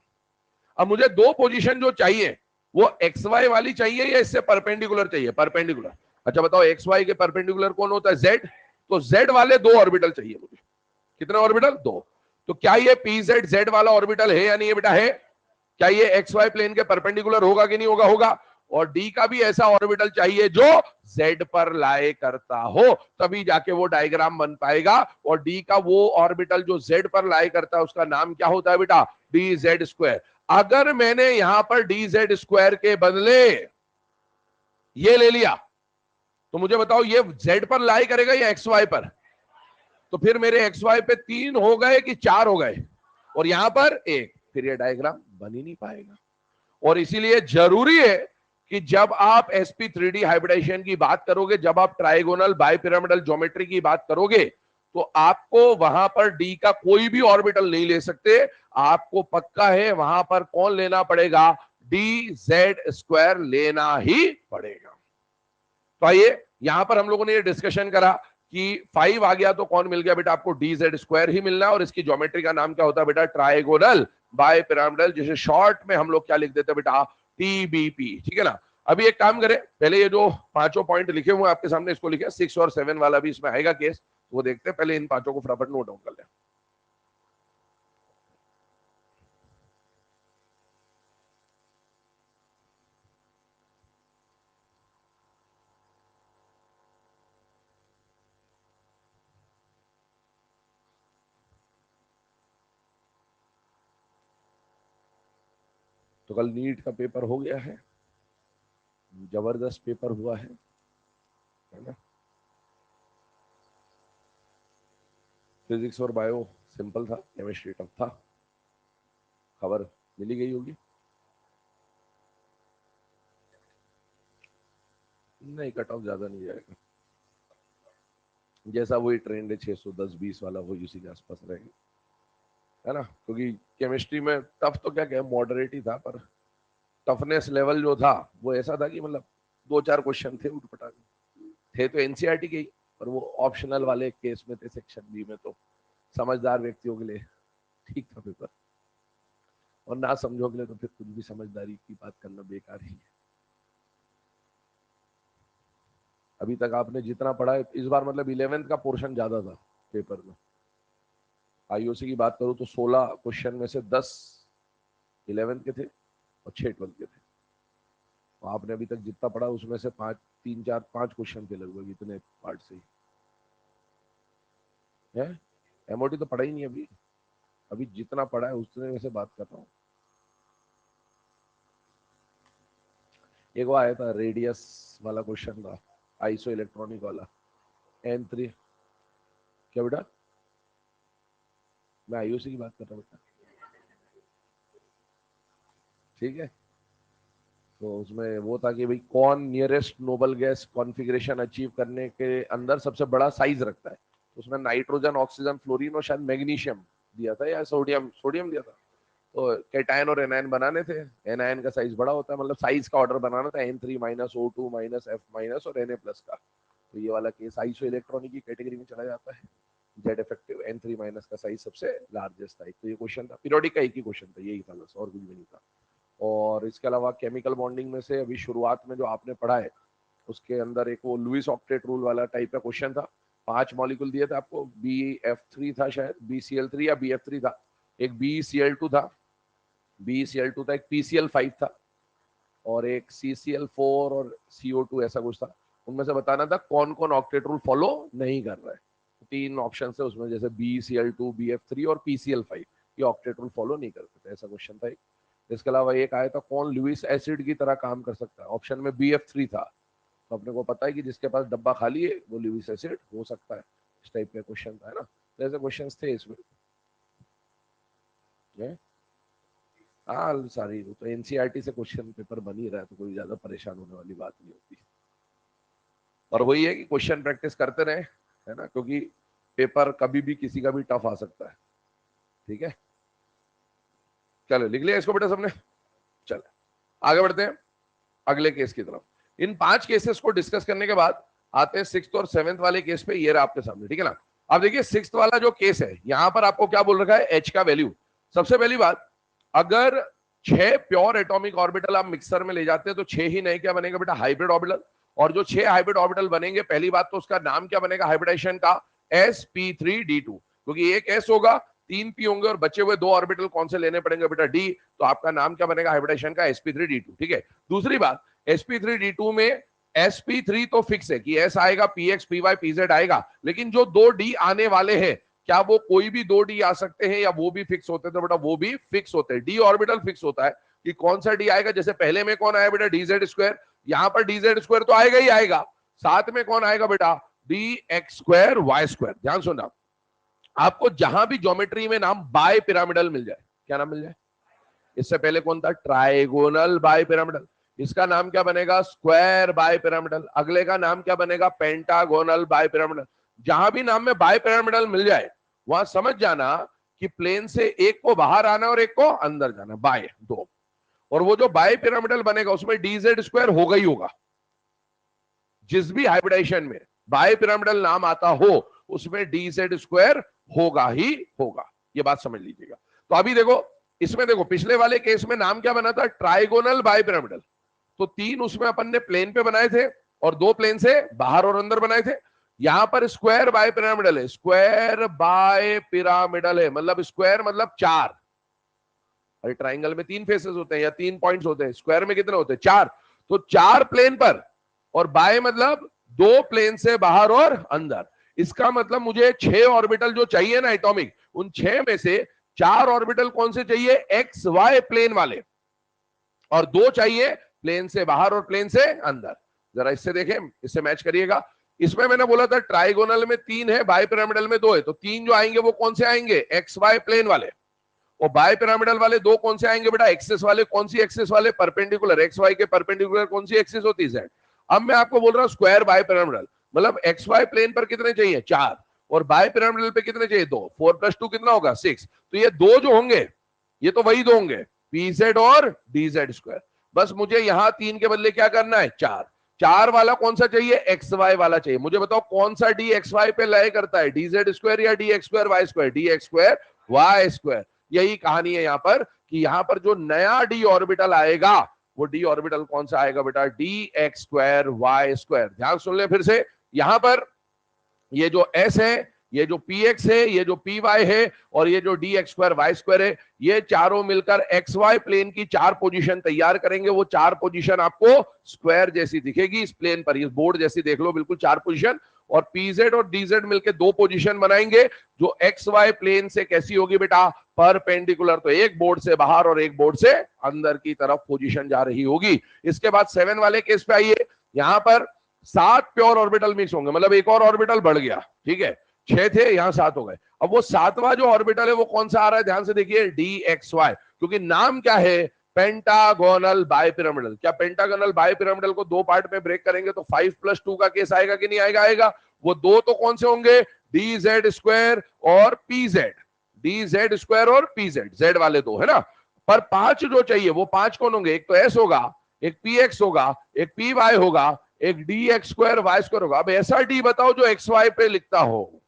अब मुझे दो पोजीशन जो चाहिए वो एक्स वाई वाली चाहिए या इससे परपेंडिकुलर चाहिए, परपेंडिकुलर। अच्छा बताओ, एक्स वाई के परपेंडिकुलर कौन होता है, जेड, तो जेड वाले दो ऑर्बिटल चाहिए मुझे। कितने ऑर्बिटल, दो। तो क्या ये पी जेड जेड वाला ऑर्बिटल है या नहीं है बेटा, है। क्या ये एक्स वाई प्लेन के परपेंडिकुलर होगा कि नहीं होगा, होगा। और डी का भी ऐसा ऑर्बिटल चाहिए जो जेड पर लाए करता हो, तभी जाके वो डायग्राम बन पाएगा। और डी का वो ऑर्बिटल जो जेड पर लाए करता है उसका नाम क्या होता है बेटा, डी जेड स्क्वायर। अगर मैंने यहां पर डी जेड स्क्वायर के बदले ये ले लिया तो मुझे बताओ ये जेड पर लाई करेगा या एक्स वाई पर, तो फिर मेरे एक्स वाई पे तीन हो गए कि चार हो गए, और यहां पर एक, फिर ये डायग्राम बन ही नहीं पाएगा। और इसीलिए जरूरी है कि जब आप sp3d हाइब्रिडाइजेशन की बात करोगे, जब आप ट्राइगोनल बाइपिरामिडल ज्योमेट्री की बात करोगे, तो आपको वहां पर डी का कोई भी ऑर्बिटल नहीं ले सकते, आपको पक्का है वहां पर कौन लेना पड़ेगा, डी जेड स्क्वायर लेना ही पड़ेगा। तो आइए यहां पर हम लोगों ने ये डिस्कशन करा कि 5 आ गया तो कौन मिल गया बेटा, आपको डी जेड स्क्वायर ही मिलना है, और इसकी ज्योमेट्री का नाम क्या होता है बेटा, ट्राइगोनल बाइपिरामिडल, जिसे शॉर्ट में हम लोग क्या लिख देते हैं बेटा, टीबीपी, ठीक है ना। अभी एक काम करें, पहले ये जो पांचों पॉइंट लिखे हुए आपके सामने, इसको लिखे, 6 और 7 वाला भी इसमें आएगा केस, वो देखते हैं, पहले इन पांचों को फटाफट नोट डाउन कर लें। तो कल नीट का पेपर हो गया है, जबरदस्त पेपर हुआ है ना। फिजिक्स और बायो सिंपल था, केमिस्ट्री टफ था, खबर मिली गई होगी। नहीं, कट ऑफ ज्यादा नहीं जाएगा, जैसा वही ट्रेंड है 610-20 वाला, वही उसी के आसपास रहेगा, है ना। क्योंकि केमिस्ट्री में टफ तो क्या कहें, मॉडरेट ही था, पर टफनेस लेवल जो था वो ऐसा था कि मतलब दो चार क्वेश्चन थे उठपटांग, थे तो एनसीईआरटी के ही, पर वो ऑप्शनल वाले केस में थे सेक्शन बी में, तो समझदार व्यक्तियों के लिए ठीक था पेपर, और ना समझो के लिए तो फिर कुछ भी समझदारी की बात करना बेकार ही है। अभी तक आपने जितना पढ़ा है इस बार, मतलब 11th का पोर्शन ज्यादा था पेपर में। आईओसी की बात करूं तो 16 क्वेश्चन में से 10 11th के थे और 6 12th के थे। तो आपने अभी तक जितना पढ़ा उसमें से 5 क्वेश्चन थे लगभग, इतने पार्ट से ही है। एमओटी तो पढ़ा ही नहीं अभी, अभी जितना पढ़ा है उतने में से बात कर रहा हूँ। एक वो आया था रेडियस वाला क्वेश्चन था, आइसो इलेक्ट्रॉनिक वाला, N3। क्या बेटा, मैं आईओसी की बात कर रहा हूँ बेटा, ठीक है। तो उसमें वो था कि भाई कौन nearest noble gas configuration achieve करने के अंदर सबसे बड़ा साइज रखता है, तो उसमें नाइट्रोजन, ऑक्सीजन, फ्लोरीन और शायद मैग्नीशियम दिया था, या सोडियम सोडियम दिया था। तो कैटायन और एनायन बनाने थे, एनायन का साइज बड़ा होता है, मतलब साइज का ऑर्डर बनाना था, N3 - O2 - F- और Na+ का। तो ये वाला केस आइसो इलेक्ट्रॉनिक की कैटेगरी में चला जाता है। जेड इफेक्टिव N3 माइनस का साइज सबसे लार्जेस्ट था। तो ये क्वेश्चन था, पीरियोडिक का एक ही क्वेश्चन था, यही था बस, और कुछ भी नहीं था। और इसके अलावा केमिकल बॉन्डिंग में से अभी शुरुआत में जो आपने पढ़ा है उसके अंदर एक वो लुईस ऑक्टेट रूल वाला टाइप का क्वेश्चन था। 5 मॉलिक्यूल दिए थे आपको, BF3 था शायद, BCl3 या BF3 था, एक BCl2 था, BCl2 था, एक PCl5 था, और एक CCl4 और CO2 ऐसा कुछ था। उनमें से बताना था कौन कौन ऑक्टेट रूल फॉलो नहीं कर रहा है। 3 ऑप्शन है उसमें, जैसे BCl2, BF3 और PCl5, ये ऑक्टेट रूल फॉलो नहीं करते थे, ऐसा क्वेश्चन था एक। इसके अलावा एक आया था कौन लुईस एसिड की तरह काम कर सकता है, ऑप्शन में BF3 था। तो अपने को पता है कि जिसके पास डब्बा खाली है वो लुईस एसिड हो सकता है, इस टाइप का क्वेश्चन था, है ना। तो ऐसे क्वेश्चन थे इसमें। हाँ सारी तो एनसीईआरटी से क्वेश्चन पेपर बन ही रहा है, तो कोई ज्यादा परेशान होने वाली बात नहीं होती। और वही है कि क्वेश्चन प्रैक्टिस करते रहे, है ना, क्योंकि पेपर कभी भी किसी का भी टफ आ सकता है। ठीक है, चलो लिख लिया इसको बेटा सबने। चलो आगे बढ़ते हैं अगले केस की तरफ। इन 5 केसेस को डिस्कस करने के बाद आते हैं 6th और 7th वाले केस पे। ये रहा आपके सामने, ठीक है ना। अब देखिए 6th वाला जो केस है, यहां पर आपको क्या बोल रखा है, H का वैल्यू। सबसे पहली बात, अगर 6 प्योर एटॉमिक ऑर्बिटल आप मिक्सर में ले जाते हैं तो 6 ही नए क्या बनेगा बेटा, हाइब्रिड ऑर्बिटल। और जो 6 हाइब्रिड ऑर्बिटल बनेंगे, पहली बात तो उसका नाम क्या बनेगा हाइब्रिडेशन का, sp3d2, क्योंकि एक s होगा, 3 p होंगे, और बचे हुए 2 ऑर्बिटल कौन से लेने पड़ेंगे बेटा, d। तो आपका नाम क्या बनेगा हाइब्रिडेशन का, sp3d2। ठीक है, दूसरी बात, sp3d2 में sp3 तो फिक्स है कि s आएगा, px py pz आएगा, लेकिन जो 2 d आने वाले हैं, क्या वो कोई भी 2 डी आ सकते हैं या वो भी फिक्स होते हैं, तो बेटा वो भी फिक्स होते हैं। डी ऑर्बिटल फिक्स होता है कि कौन सा डी आएगा। जैसे पहले में कौन आया बेटा, dz स्क्वायर, यहां पर dz स्क्वायर तो आएगा ही आएगा, साथ में कौन आएगा बेटा, dx स्क्वायर y स्क्वायर। ध्यान सुनना, आपको जहां भी ज्योमेट्री में नाम बाय पिरामिडल मिल जाए, क्या नाम मिल जाए, इससे पहले कौन था, ट्राइगोनल बाय पिरामिडल, इसका नाम क्या बनेगा, स्क्वायर बाय पिरामिडल, अगले का नाम क्या बनेगा, पेंटागोनल बाय पिरामिडल। जहां भी नाम में बाय पिरामिडल मिल जाए वहां समझ जाना कि प्लेन से एक को बाहर आना और एक को अंदर जाना, बाय 2। और वो जो बाय पिरामिडल बनेगा उसमें डीजेड स्क्वायर होगा ही होगा। जिस भी हाइब्रिडाइजेशन में बाय पिरामिडल नाम आता हो उसमें डीजेड स्क्वायर होगा ही होगा, ये बात समझ लीजिएगा। तो अभी देखो इसमें, देखो पिछले वाले केस में नाम क्या बना था, ट्राइगोनल बाय पिरामिडल। तो 3 उसमें अपन ने प्लेन पे बनाए थे और 2 प्लेन से बाहर और अंदर बनाए थे। यहां पर स्क्वायर बाय पिरामिडल है, स्क्वायर बाय पिरामिडल है, मतलब स्क्वायर मतलब 4। अरे ट्राइंगल में 3 फेसेस होते हैं या 3 पॉइंट्स होते हैं, स्क्वायर में कितने होते हैं, 4। तो 4 प्लेन पर, और बाय मतलब 2 प्लेन से बाहर और अंदर। इसका मतलब मुझे 6 ऑर्बिटल जो चाहिए ना एटॉमिक, उन 6 में से 4 ऑर्बिटल कौन से चाहिए, एक्स वाई प्लेन वाले, और 2 चाहिए प्लेन से बाहर और प्लेन से अंदर। जरा इससे देखें, इससे मैच करिएगा। इसमें मैंने बोला था ट्राइगोनल में 3 है, बाय पिरामिडल में 2 है, तो 3 जो आएंगे वो कौन से आएंगे, एक्स वाई प्लेन वाले। और बाय पिरामिडल वाले 2 कौन से आएंगे बेटा, एक्सिस वाले। कौन सी एक्सिस वाले, परपेंडिकुलर, एक्स वाई के परपेंडिकुलर कौन सी एक्सिस होती है, जेड। अब मैं आपको बोल रहा हूं स्क्वायर बाय पिरामिडल, मतलब एक्स वाई प्लेन पर कितने चाहिए, 4, और बाय पिरामिडल पे कितने चाहिए, 2। 4 + 2 कितना होगा, 6। तो ये 2 जो होंगे ये तो वही 2 होंगे, pz और dz स्क्वायर। बस मुझे यहां 3 के बदले क्या करना है, 4। 4 वाला कौन सा चाहिए, एक्स वाई वाला चाहिए। मुझे बताओ कौन सा डी एक्स वाई पे लय करता है, dz स्क्वायर या dx square y square, dx square y square. यही कहानी है यहां पर कि यहां पर जो नया डी ऑर्बिटल आएगा वो डी ऑर्बिटल कौन सा आएगा बेटा, dx स्क्वायर y स्क्वायर। ध्यान सुन ले फिर से, यहां पर ये जो s है, ये जो px है, ये जो py है, और ये जो dx स्क्वायर y स्क्वायर है, ये चारों मिलकर xy प्लेन की 4 पोजीशन तैयार करेंगे। वो 4 पोजीशन आपको स्क्वायर जैसी दिखेगी इस प्लेन पर, इस बोर्ड जैसी देख लो, बिल्कुल 4 पोजीशन। और pz और dz मिलकर 2 पोजीशन बनाएंगे जो xy प्लेन से कैसी होगी बेटा, परपेंडिकुलर। तो एक बोर्ड से बाहर और एक बोर्ड से अंदर की तरफ पोजीशन जा रही होगी। इसके बाद 7 वाले केस पे आइए, यहां पर 7 प्योर ऑर्बिटल मिक्स होंगे, मतलब एक और ऑर्बिटल बढ़ गया, ठीक है, 6 थे यहां 7 हो गए। अब वो 7वां जो ऑर्बिटल है वो कौन सा आ रहा है, ध्यान से देखिए, dxy, क्योंकि नाम क्या है, पेंटागोनल बाय पिरामिडल। क्या पेंटागोनल बाय पिरामिडल को 2 पार्ट में ब्रेक करेंगे तो 5 + 2 का केस आएगा कि नहीं आएगा, आएगा। वो 2 तो कौन से होंगे, dz स्क्वायर और pz, dz स्क्वायर और pz, z वाले 2 है ना। पर 5 जो चाहिए वो 5 कौन होंगे, एक तो s होगा, एक px होगा, एक py होगा, एक d x square Y square होगा। अब ऐसा डी बताओ जो एक्स वाई पे लिखता हो,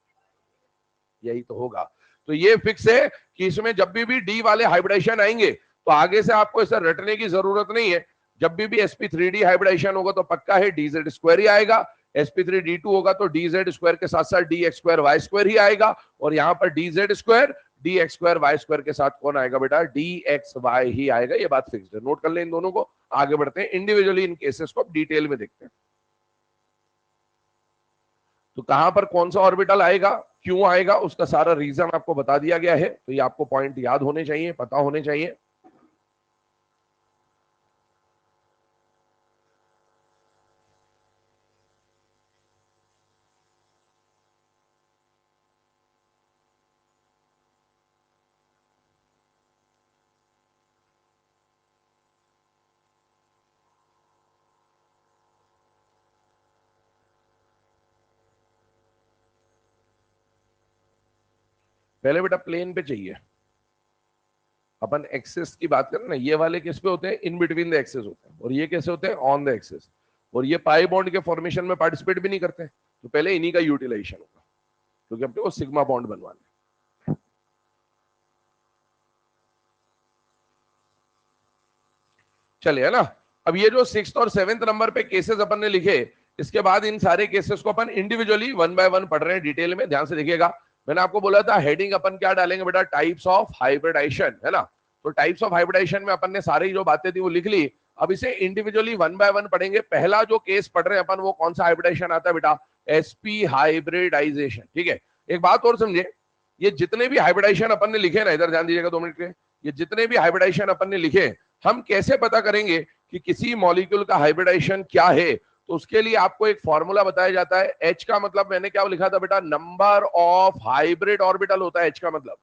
यही तो होगा। तो ये फिक्स है कि इसमें जब भी डी वाले हाइब्रिडाइजेशन आएंगे तो आगे से आपको ऐसा रटने की जरूरत नहीं है। जब भी sp3d हाइब्रिडाइजेशन होगा तो पक्का है डी जेड स्क्वायर ही आएगा, sp3d2 होगा तो डी जेड स्क्वायर के साथ साथ D x square Y square ही आएगा, और यहाँ पर D Z square D x square Y square के साथ कौन आएगा बेटा, डी एक्स वाई ही आएगा। ये बात फिक्स है, नोट कर ले इन दोनों को। आगे बढ़ते हैं, इंडिविजुअली इन केसेस को डिटेल में देखते हैं। तो कहां पर कौन सा ऑर्बिटल आएगा, क्यों आएगा, उसका सारा रीजन आपको बता दिया गया है। तो ये आपको पॉइंट याद होने चाहिए, पता होने चाहिए। पहले बेटा प्लेन पे चाहिए, अपन एक्सेस की बात करें ना, ये वाले किस पे होते हैं, इन बिटवीन द एक्सेस होते हैं, और ये कैसे होते हैं, ऑन द एक्सेस। और ये पाई बॉन्ड के फॉर्मेशन में पार्टिसिपेट भी नहीं करते, तो पहले इन्हीं का यूटिलाइजेशन होगा, क्योंकि अपने को सिग्मा बॉन्ड बनवाना है। चलिए, है ना। अब ये जो 6th और 7th नंबर पे केसेस अपन ने लिखे, इसके बाद इन सारे केसेस को अपन इंडिविजुअली 1 बाय 1 पढ़ रहे हैं डिटेल में, ध्यान से देखिएगा। मैंने आपको बोला था हेडिंग अपन क्या डालेंगे बेटा, टाइप्स ऑफ हाइब्रिडाइजेशन, है ना। तो टाइप्स ऑफ हाइब्रिडाइजेशन में अपन ने सारी जो बातें थी वो लिख ली। अब इसे इंडिविजुअली 1 बाय 1 पढ़ेंगे। पहला जो केस पढ़ रहे हैं अपन, वो कौन सा हाइब्रिडाइजेशन आता है बेटा, एसपी हाइब्रिडाइजेशन, ठीक है। एक बात और समझे, ये जितने भी हाइब्रिडाइजेशन अपन ने लिखे ना, इधर ध्यान दीजिएगा 2 मिनट के, ये जितने भी हाइब्रिडाइजेशन अपन ने लिखे, हम कैसे पता करेंगे कि किसी मॉलिक्यूल का हाइब्रिडाइजेशन क्या है। तो उसके लिए आपको एक फॉर्मूला बताया जाता है। एच का मतलब मैंने क्या लिखा था बेटा, नंबर ऑफ हाइब्रिड ऑर्बिटल होता है एच का मतलब।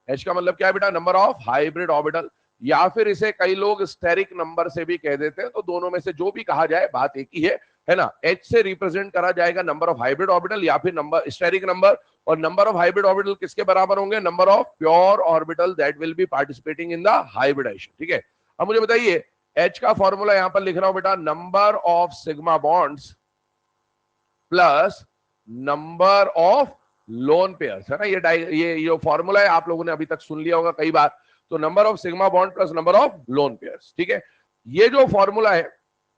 एच का मतलब क्या है बेटा, नंबर ऑफ हाइब्रिड ऑर्बिटल, या फिर इसे कई लोग स्टेरिक नंबर से भी कह देते हैं। तो दोनों में से जो भी कहा जाए, बात एक ही है ना। एच से रिप्रेजेंट करा जाएगा नंबर ऑफ हाइब्रिड ऑर्बिटल या फिर नंबर स्टेरिक नंबर। और नंबर ऑफ हाइब्रिड ऑर्बिटल किसके बराबर होंगे, number of pure orbital that will be participating in the hybridization, ठीक है। अब मुझे बताइए, एच का फॉर्मूला यहां पर लिख रहा हूं बेटा, number of sigma bonds plus number of lone pairs, है ना। ये जो फॉर्मूला है आप लोगों ने अभी तक सुन लिया होगा कई बार। तो number of sigma bond plus number of lone pairs, ठीक है। ये जो फॉर्मूला है,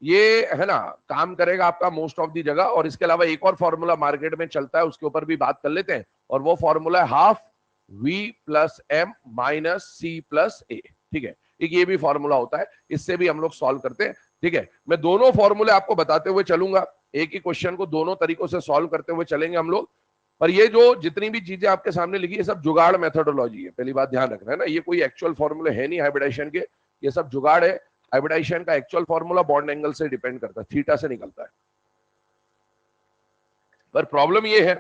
ये है ना, काम करेगा आपका मोस्ट ऑफ दी जगह। और इसके अलावा एक और फॉर्मूला मार्केट में चलता है, उसके ऊपर भी बात कर लेते हैं। और वो फॉर्मूला है half V plus M minus C plus A, ठीक है। एक ये भी फॉर्मूला होता है, इससे भी हम लोग सॉल्व करते हैं, ठीक है। मैं दोनों फॉर्मूले आपको बताते हुए चलूंगा, एक ही क्वेश्चन को दोनों तरीकों से सॉल्व करते हुए चलेंगे हम लोग। पर ये जो जितनी भी चीजें आपके सामने लिखी है, सब जुगाड़ मेथोडोलॉजी है, पहली बात ध्यान रखना है ना। ये कोई एक्चुअल फॉर्मूले है नहीं हाइब्रिडाइजेशन के, ये सब जुगाड़ है। हाइब्रिडाइजेशन का एक्चुअल फॉर्मूला बॉन्ड एंगल से डिपेंड करता है, थीटा से निकलता है। पर प्रॉब्लम ये है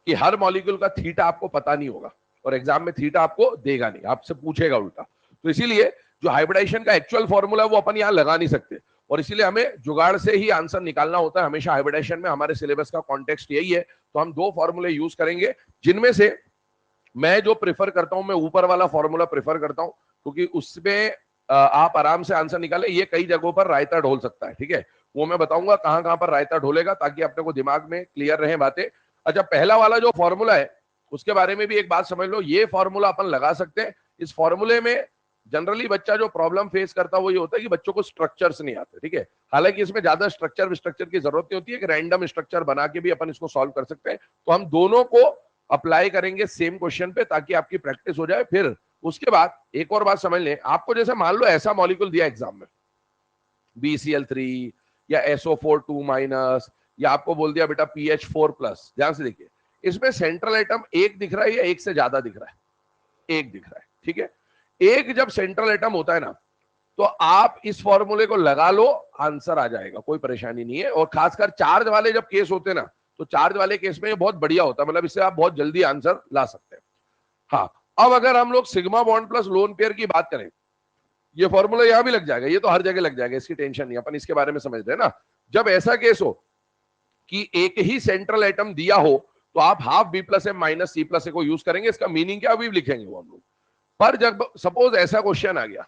कि हर मॉलिक्यूल का थीटा आपको पता नहीं होगा, और एग्जाम में थीटा आपको देगा नहीं, आपसे पूछेगा उल्टा। तो इसीलिए जो हाइब्रिडाइजेशन का एक्चुअल फॉर्मूला है वो अपन यहाँ लगा नहीं सकते, और इसीलिए हमें जुगाड़ से ही आंसर निकालना होता है हमेशा। हाइब्रिडाइजेशन में हमारे सिलेबस का कॉन्टेक्स्ट यही है। तो हम दो फॉर्मूले यूज करेंगे, जिनमें से मैं जो प्रेफर करता हूं, मैं ऊपर वाला फॉर्मूला प्रेफर करता हूं, क्योंकि उसमें आप आराम से आंसर निकाले। ये कई जगहों पर रायता ढोल सकता है, ठीक है। वो मैं बताऊंगा कहां कहां पर रायता ढोलेगा, ताकि अपने को दिमाग में क्लियर रहे बातें। अच्छा, पहला वाला जो फॉर्मूला है उसके बारे में भी एक बात समझ लो। ये फॉर्मूला अपन लगा सकते हैं। इस फॉर्मूले में जनरली बच्चा जो प्रॉब्लम फेस करता है वो ये होता है कि बच्चों को स्ट्रक्चर्स नहीं आते, ठीक है। हालांकि इसमें ज्यादा स्ट्रक्चर की जरूरत नहीं होती है, कि रैंडम स्ट्रक्चर बना के भी अपन इसको सॉल्व कर सकते हैं। तो हम दोनों को अप्लाई करेंगे सेम क्वेश्चन पे, ताकि आपकी प्रैक्टिस हो जाए। फिर उसके बाद एक और बात समझ लें, आपको जैसे मान लो ऐसा मॉलिक्यूल दिया एग्जाम में, BCl3 या SO4 2-, या आपको बोल दिया बेटा PH4+, ध्यान से देखिए, इसमें सेंट्रल एटम एक दिख रहा है या एक से ज्यादा दिख रहा है, एक दिख रहा है, ठीक है। एक जब सेंट्रल एटम होता है ना, तो आप इस फॉर्मूले को लगा लो, आंसर आ जाएगा, कोई परेशानी नहीं है। और खासकर चार्ज वाले जब केस होते हैं ना, तो चार्ज वाले केस में ये बहुत बढ़िया होता है, मतलब इससे आप बहुत जल्दी आंसर ला सकते हैं। हाँ, अब अगर हम लोग sigma bond plus lone pair की बात करें, ये फॉर्मूला यहां भी लग जाएगा, ये तो हर जगह लग जाएगा, इसकी टेंशन नहीं, अपन इसके बारे में समझ रहे हैं ना। जब ऐसा केस हो कि एक ही सेंट्रल एटम दिया हो, तो आप half B plus M minus C plus A को यूज करेंगे। इसका मीनिंग क्या अभी लिखेंगे वो हम लोग। पर जब सपोज ऐसा क्वेश्चन आ गया,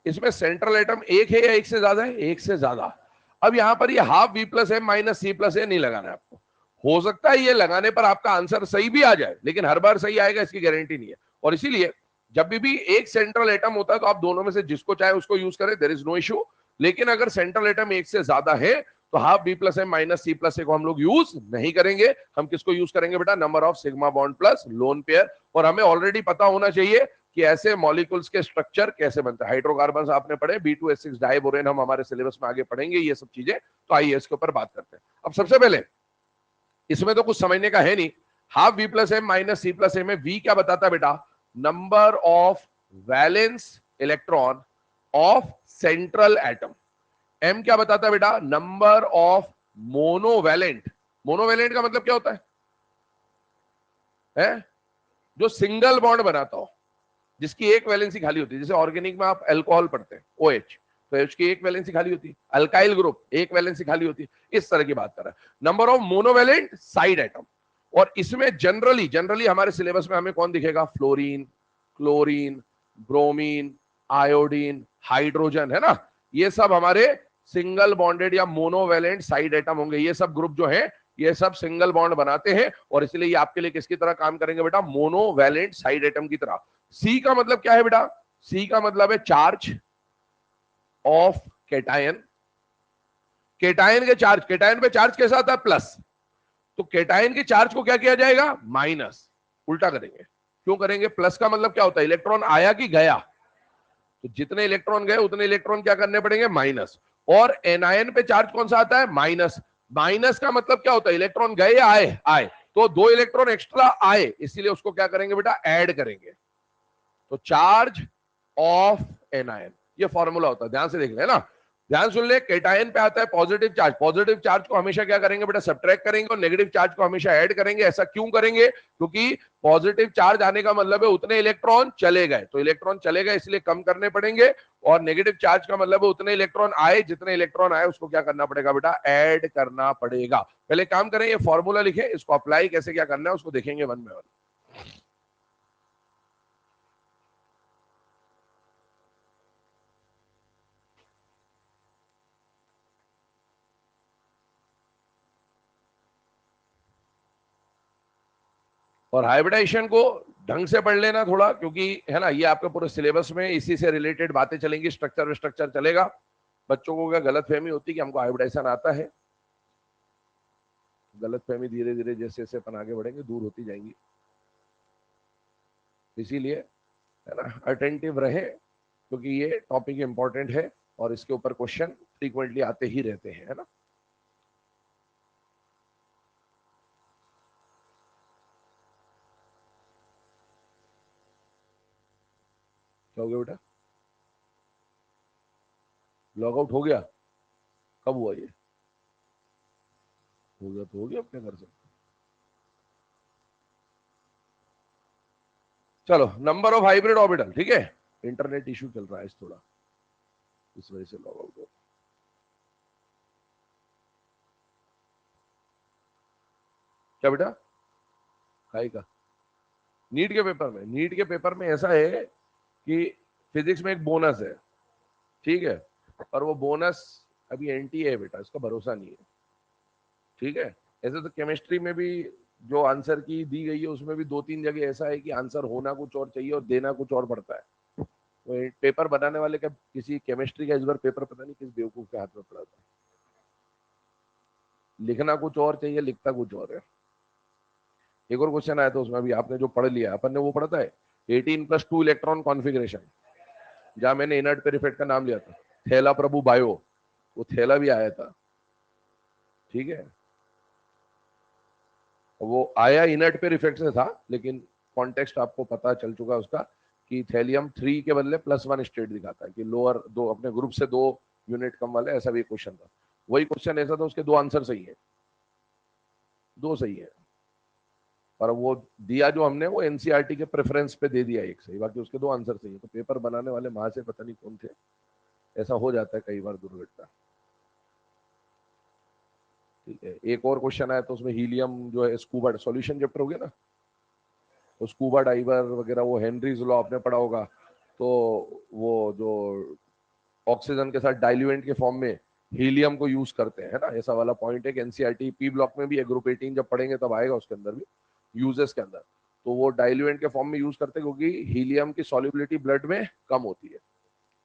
इसमें सेंट्रल एटम एक है या एक से ज्यादा है? एक से ज्यादा। अब यहां पर ये half V plus M minus C plus A नहीं लगाना है आपको। हो सकता है ये लगाने पर आपका आंसर सही भी आ जाए, लेकिन हर बार सही आएगा इसकी गारंटी नहीं है। और इसीलिए जब भी एक सेंट्रल एटम होता है तो आप दोनों में से जिसको चाहे उसको यूज करें, देयर इज नो इशू। लेकिन अगर सेंट्रल एटम एक से ज्यादा है तो half B plus M minus C plus A को हम लोग यूज नहीं करेंगे। हम किसको यूज करेंगे बेटा? Number of sigma bond plus lone pair. और हमें ऑलरेडी पता होना चाहिए कि ऐसे मॉलिक्यूल्स के स्ट्रक्चर कैसे बनते हैं। हाइड्रोकार्बन आपने पढ़े, B2H6 डाइबोरेन हम हमारे सिलेबस में आगे पढ़ेंगे ये सब चीजें। तो आइए इसके ऊपर बात करते हैं। अब सबसे पहले इसमें तो कुछ समझने का है नहीं। Half V plus M minus C plus A में वी क्या बताता है बेटा? Number of valence electron of central atom. M क्या बताता है बेटा? Number of monovalent. मोनोवैलेंट का मतलब क्या होता है? जो सिंगल बॉन्ड बनाता हो, जिसकी एक वैलेंसी खाली होती है। जैसे ऑर्गेनिक में आप अल्कोहल पढ़ते हैं, OH, तो H की एक वैलेंसी खाली होती है। अल्काइल ग्रुप एक वैलेंसी खाली होती है। इस तरह की बात कर रहा है। Number of monovalent side atom. और इसमें जनरली हमारे सिलेबस में हमें कौन दिखेगा? Fluorine, chlorine, bromine, iodine, hydrogen, है ना? ये सब हमारे सिंगल बॉन्डेड या मोनोवैलेंट साइड एटम होंगे। ये सब ग्रुप जो है ये सब सिंगल बॉन्ड बनाते हैं, और इसलिए ये आपके लिए किसकी तरह काम करेंगे बेटा? मोनोवैलेंट साइड एटम की तरह। सी का मतलब क्या है बेटा? सी का मतलब है चार्ज ऑफ केटायन। केटायन के चार्ज, केटायन पे चार्ज कैसा आता है? प्लस। तो केटायन के चार्ज को क्या किया जाएगा? माइनस। उल्टा करेंगे। क्यों करेंगे? प्लस का मतलब क्या होता है? इलेक्ट्रॉन आया कि गया? तो जितने इलेक्ट्रॉन गए उतने इलेक्ट्रॉन क्या करने पड़ेंगे? माइनस। और एनायन पे चार्ज कौन सा आता है? माइनस। माइनस का मतलब क्या होता है? इलेक्ट्रॉन गए या आए? आए। तो दो इलेक्ट्रॉन एक्स्ट्रा आए, इसीलिए उसको क्या करेंगे बेटा? ऐड करेंगे। तो चार्ज ऑफ एनायन, ये फॉर्मूला होता है। ध्यान से देख लेना, ध्यान सुन ले। केटायन पे आता है पॉजिटिव चार्ज। पॉजिटिव चार्ज को हमेशा क्या करेंगे बेटा? सब्ट्रैक्ट करेंगे। और नेगेटिव चार्ज को हमेशा ऐड करेंगे। ऐसा क्यों करेंगे? क्योंकि पॉजिटिव चार्ज आने का मतलब है उतने इलेक्ट्रॉन चले गए, तो इलेक्ट्रॉन चले गए इसलिए कम करने पड़ेंगे। और नेगेटिव चार्ज का मतलब है उतने इलेक्ट्रॉन आए, जितने इलेक्ट्रॉन आए उसको क्या करना पड़ेगा बेटा? ऐड करना पड़ेगा। पहले काम करें, ये फॉर्मूला लिखे, इसको अप्लाई कैसे क्या करना है उसको देखेंगे वन बाय वन। और हाइब्रिडाइजेशन को ढंग से पढ़ लेना थोड़ा, क्योंकि है ना, ये आपके पूरे सिलेबस में इसी से रिलेटेड बातें चलेंगी। स्ट्रक्चर चलेगा। बच्चों को क्या गलत फहमी होती है कि हमको हाइब्रिडाइजेशन आता है। गलत फहमी धीरे धीरे जैसे जैसे अपन आगे बढ़ेंगे दूर होती जाएंगी। इसीलिए है ना, अटेंटिव रहे, क्योंकि ये टॉपिक इंपॉर्टेंट है और इसके ऊपर क्वेश्चन फ्रीक्वेंटली आते ही रहते हैं, है ना। क्या हो गया बेटा? लॉग आउट हो गया? कब हुआ ये? हो गया तो हो गया, अपने घर से। चलो, नंबर ऑफ हाइब्रिड ऑर्बिटल, ठीक है। इंटरनेट इशू चल रहा है थोड़ा, इस वजह से लॉग आउट हो। क्या बेटा? काई का? नीट के पेपर में ऐसा है कि फिजिक्स में एक बोनस है, ठीक है। और वो बोनस अभी एनटी है बेटा, इसका भरोसा नहीं है, ठीक है। ऐसे तो केमिस्ट्री में भी जो आंसर की दी गई है उसमें भी दो तीन जगह ऐसा है कि आंसर होना कुछ और चाहिए और देना कुछ और पड़ता है। तो पेपर बनाने वाले का किसी केमिस्ट्री का इस बार पेपर पता नहीं किस बेवकूफ के हाथ में पड़ा था। लिखना कुछ और चाहिए, लिखता कुछ और है। एक और क्वेश्चन आया था उसमें, अभी आपने जो पढ़ लिया, अपन ने वो पढ़ा था 18+2 इलेक्ट्रॉन कॉन्फ़िगरेशन, जहां मैंने इनर्ट पेयर इफेक्ट का नाम लिया था, थैला प्रभु बायो, वो थैला भी आया था, ठीक है। वो आया इनर्ट पेयर इफेक्ट से था, लेकिन कॉन्टेक्स्ट आपको पता चल चुका उसका कि थैलियम 3 के बदले +1 स्टेट दिखाता है, कि लोअर दो अपने ग्रुप से 2 यूनिट कम वाले, ऐसा भी क्वेश्चन था। वही क्वेश्चन ऐसा था, उसके 2 आंसर सही है, 2 सही है। और वो दिया जो हमने वो एनसीईआरटी के प्रेफरेंस पे दे दिया एक सही, बाकी उसके 2 आंसर सही है। तो पेपर बनाने वाले वहां से पता नहीं कौन थे, ऐसा हो जाता है कई बार दुर्घटना, ठीक है। एक और क्वेश्चन आया तो उसमें हीलियम जो है स्कूबा, सॉल्यूशन चैप्टर हो गया ना, तो स्कूबा डाइवर वगैरह, वो हेनरीज लॉ आपने पढ़ा होगा। तो वो जो ऑक्सीजन के साथ डाइल्यूएंट के फॉर्म में हीलियम को यूज करते हैं, है ना। ऐसा वाला पॉइंट है कि एनसीईआरटी पी ब्लॉक में भी है, ग्रुप 18 जब पढ़ेंगे तब आएगा उसके अंदर भी यूजेस के अंदर। तो वो डाइल्यूएंट के फॉर्म में यूज करते हैं क्योंकि हीलियम की सॉल्युबिलिटी ब्लड में कम होती है।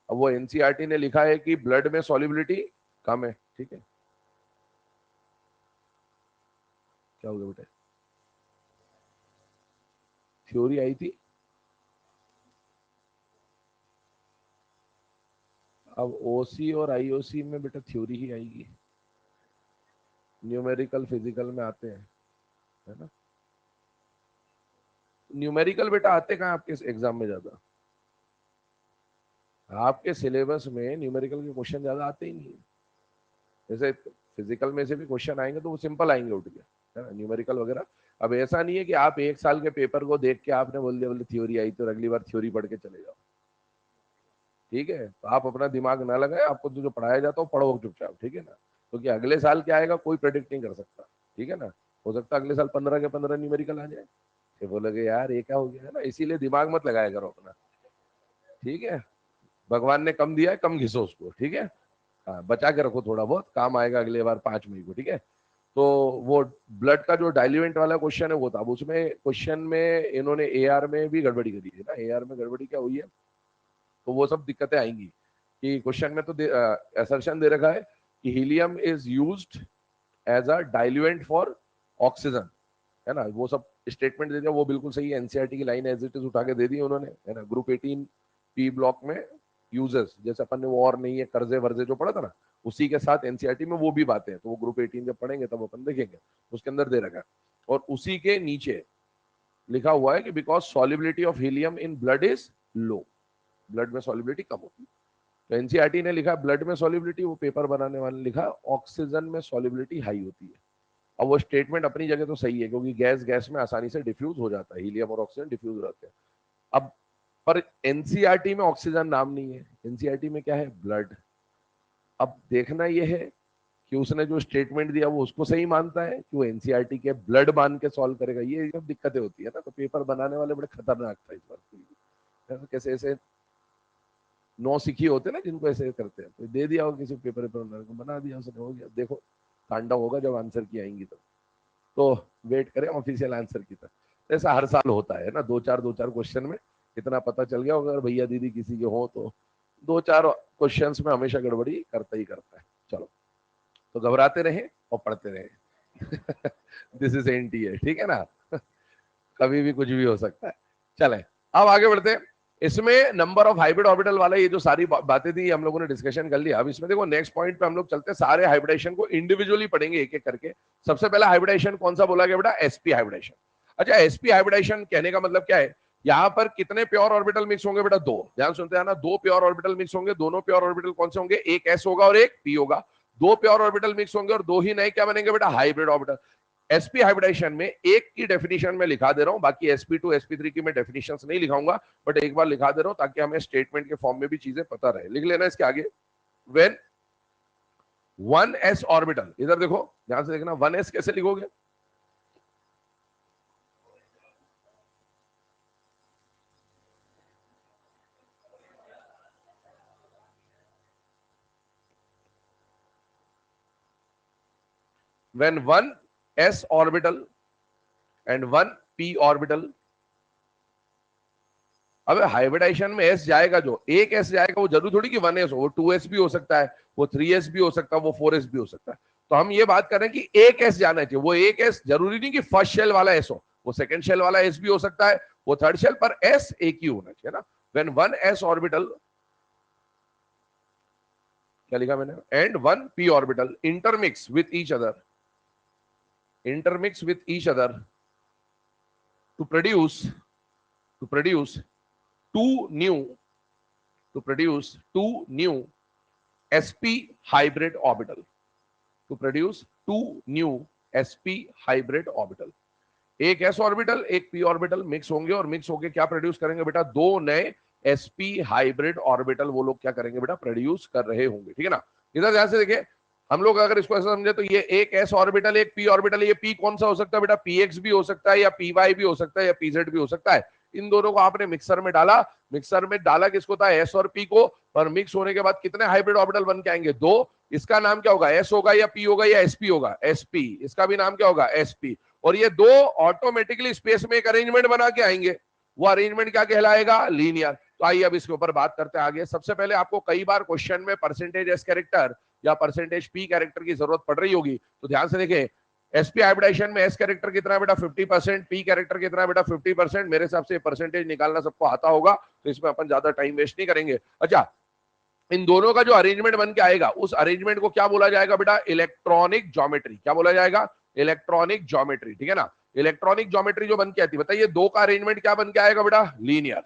अब वो एनसीईआरटी ने लिखा है कि ब्लड में सॉल्युबिलिटी कम है, ठीक है। क्या हो गया बेटा, थ्योरी आई थी। अब ओसी और आईओसी में बेटा थ्योरी ही आएगी, न्यूमेरिकल फिजिकल में आते हैं, है ना। न्यूमेरिकल बेटा आते कहाँ आपके एग्जाम में ज्यादा, आपके सिलेबस में न्यूमेरिकल के क्वेश्चन ज्यादा आते ही नहीं है। जैसे फिजिकल में से भी क्वेश्चन आएंगे तो वो सिंपल आएंगे उठ के, है ना, न्यूमेरिकल वगैरह। अब ऐसा नहीं है कि आप एक साल के पेपर को देख के आपने बोल दिया बोले थ्योरी आई तो अगली बार थ्योरी पढ़ के चले जाओ, ठीक है। तो आप अपना दिमाग ना लगाए, आपको जो पढ़ाया जाता है पढ़ो चुपचाप, ठीक है ना। क्योंकि अगले साल क्या आएगा कोई प्रेडिक्ट नहीं कर सकता, ठीक है ना। हो सकता है अगले साल 15 के 15 न्यूमेरिकल आ जाए, फिर बोलोगे यार ये क्या हो गया, है ना। इसीलिए दिमाग मत लगाया करो अपना, ठीक है। भगवान ने कम दिया है, कम घिसो उसको, ठीक है। हाँ, बचा के रखो, थोड़ा बहुत काम आएगा अगले बार 5 मई को, ठीक है। तो वो ब्लड का जो डाइल्यूएंट वाला क्वेश्चन है वो था। अब उसमें क्वेश्चन में इन्होंने एआर में भी गड़बड़ी करी है ना। एआर में गड़बड़ी क्या हुई है, तो वो सब दिक्कतें आएंगी कि क्वेश्चन में तो असर्शन दे रखा है कि helium is used as a diluent for oxygen, है ना। वो सब स्टेटमेंट दे दिया, वो बिल्कुल सही है। एनसीईआरटी की लाइन एज इट इज उठा के दे दी उन्होंने, है ना। ग्रुप 18 पी ब्लॉक में यूजर्स, जैसे अपन ने वो और नहीं है कर्जे वर्जे जो पढ़ा था ना, उसी के साथ एनसीईआरटी में वो भी बातें हैं। तो वो ग्रुप 18 जब पढ़ेंगे तब अपन देखेंगे, उसके अंदर दे रखा है। और उसी के नीचे लिखा हुआ है कि because solubility of helium in blood is low, blood में सॉलिबिलिटी कम होती है। तो एनसीईआरटी ने लिखा ब्लड में सॉलिबिलिटी, वो पेपर बनाने वाले ने लिखा ऑक्सीजन में सॉलिबिलिटी हाई होती है। अब वो स्टेटमेंट अपनी जगह तो सही है क्योंकि गैस गैस में आसानी से डिफ्यूज हो जाता है, हीलियम और ऑक्सीजन डिफ्यूज रहते हैं। अब पर एनसीईआरटी में ऑक्सीजन नाम नहीं है, एनसीईआरटी में क्या है, ब्लड। अब देखना यह है कि उसने जो स्टेटमेंट दिया वो उसको सही मानता है कि वो एनसीईआरटी के ब्लड मान के सॉल्व करेगा। ये सब दिक्कतें होती है ना। तो पेपर बनाने वाले बड़े खतरनाक था इस बार, कैसे ऐसे नौ सिखी होते ना जिनको ऐसे करते हैं। तो दे दिया हो किसी पेपर को, बना दिया उसने, हो गया। देखो तांडव होगा जब आंसर की आएंगी तो वेट करें ऑफिशियल आंसर की तरफ। ऐसा हर साल होता है ना, दो चार क्वेश्चन में इतना पता चल गया होगा। अगर भैया दीदी किसी के हो तो 2-4 क्वेश्चंस में हमेशा गड़बड़ी करता ही करता है। चलो, तो घबराते रहे और पढ़ते रहे। दिस इज एनटीए, ठीक है ना। कभी भी कुछ भी हो सकता है। चले अब आगे बढ़ते हैं। इसमें नंबर ऑफ हाइब्रिड ऑर्बिटल वाला ये जो सारी बातें थी हम लोगों ने डिस्कशन कर लिया। अब इसमें देखो नेक्स्ट पॉइंट पे हम लोग चलते हैं, सारे हाइब्रिडेशन को इंडिविजुअली पढ़ेंगे एक एक करके। सबसे पहला हाइब्रिडेशन कौन सा बोला गया बेटा, एसपी हाइब्रिडेशन। अच्छा, एसपी हाइब्रिडेशन कहने का मतलब क्या है, यहाँ पर कितने प्योर ऑर्बिटल मिक्स होंगे बेटा, दो। ध्यान सुनते हैं ना, दो प्योर ऑर्बिटल मिक्स होंगे। दोनों प्योर ऑर्बिटल कौन से होंगे, एक एस होगा और एक पी होगा। दो प्योर ऑर्बिटल मिक्स होंगे और दो ही नए क्या बनेंगे बेटा, हाइब्रिड ऑर्बिटल। एसपी हाइब्रिडेशन में एक की डेफिनेशन में लिखा दे रहा हूं, बाकी sp2 sp3 की मैं डेफिनेशंस नहीं लिखाऊंगा, बट एक बार लिखा दे रहा हूं ताकि हमें स्टेटमेंट के फॉर्म में भी चीजें पता रहे। लिख लेना इसके आगे, व्हेन 1s ऑर्बिटल, इधर देखो ध्यान से देखना, 1s कैसे लिखोगे, when 1s orbital and 1p orbital। अब हाइब्रिडाइजेशन में एस जाएगा, जो एक एस जाएगा वो जरूरी थोड़ी कि 1s हो, वो 2s भी हो सकता है, वो 3s भी हो सकता है, वो 4s भी हो सकता है। तो हम ये बात कर रहे हैं कि एक एस जाना चाहिए। वो एक एस जरूरी नहीं कि फर्स्ट शेल वाला एस हो, वो सेकंड शेल वाला एस भी हो सकता है, वो थर्ड शेल, पर एस एक ही होना चाहिए ना। व्हेन 1s ऑर्बिटल, क्या लिखा मैंने, and 1p orbital intermix with each other, intermix with each other to produce two new to produce two new sp hybrid orbital, to produce two new sp hybrid orbital। एक s orbital एक p orbital mix होंगे और mix होके क्या produce करेंगे बेटा, दो नए sp हाइब्रिड ऑर्बिटल वो लोग क्या करेंगे बेटा, प्रोड्यूस कर रहे होंगे, ठीक है ना। इधर ध्यान से देखिए, हम लोग अगर इसको ऐसा समझे तो ये एक s ऑर्बिटल एक p ऑर्बिटल, ये p कौन सा हो सकता है बेटा, px भी हो सकता है या py भी हो सकता है या pz भी हो सकता है। इन दोनों को आपने मिक्सर में डाला, मिक्सर में डाला किसको था, एस और पी को, पर मिक्स होने के बाद कितने हाइब्रिड ऑर्बिटल बन के आएंगे, दो। इसका नाम क्या होगा, एस होगा या पी होगा या एसपी होगा, एसपी। इसका भी नाम क्या होगा, एसपी। और ये दो ऑटोमेटिकली स्पेस में एक अरेंजमेंट बना के आएंगे, वो अरेंजमेंट क्या कहलाएगा, लीनियर। तो आइए अब इसके ऊपर बात करते हैं आगे। सबसे पहले आपको कई बार क्वेश्चन में परसेंटेज एस कैरेक्टर या परसेंटेज पी कैरेक्टर की जरूरत पड़ रही होगी, तो ध्यान से देखें। एसपी हाइब्रिडाइजेशन में एस कैरेक्टर कितना है बेटा, 50%, पी कैरेक्टर कितना है बेटा, 50%। मेरे हिसाब से परसेंटेज निकालना सबको आता होगा, तो इसमें अपन ज्यादा टाइम वेस्ट नहीं करेंगे। अच्छा, इन दोनों का जो अरेंजमेंट बन के आएगा, उस अरेंजमेंट को क्या बोला जाएगा बेटा, इलेक्ट्रॉनिक ज्योमेट्री। क्या बोला जाएगा, इलेक्ट्रॉनिक ज्योमेट्री, ठीक है ना। इलेक्ट्रॉनिक ज्योमेट्री जो बन के आती है, बताइए दो का अरेंजमेंट क्या बन के आएगा बेटा, लीनियर।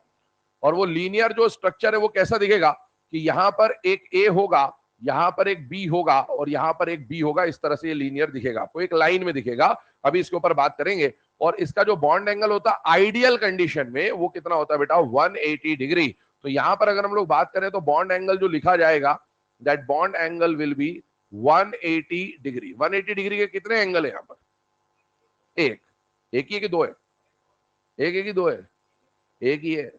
और वो लीनियर जो स्ट्रक्चर है वो कैसा दिखेगा कि यहां पर एक ए होगा, यहां पर एक बी होगा और यहां पर एक बी होगा, इस तरह से ये लीनियर दिखेगा आपको, एक लाइन में दिखेगा। अभी इसके ऊपर बात करेंगे। और इसका जो बॉन्ड एंगल होता है आइडियल कंडीशन में, वो कितना होता है बेटा, 180 डिग्री। तो यहां पर अगर हम लोग बात करें तो बॉन्ड एंगल जो लिखा जाएगा, that bond angle will be 180 degree. 180 degree के कितने एंगल है यहां पर, एक ही है कि दो है, एक है कि दो है, एक ही है।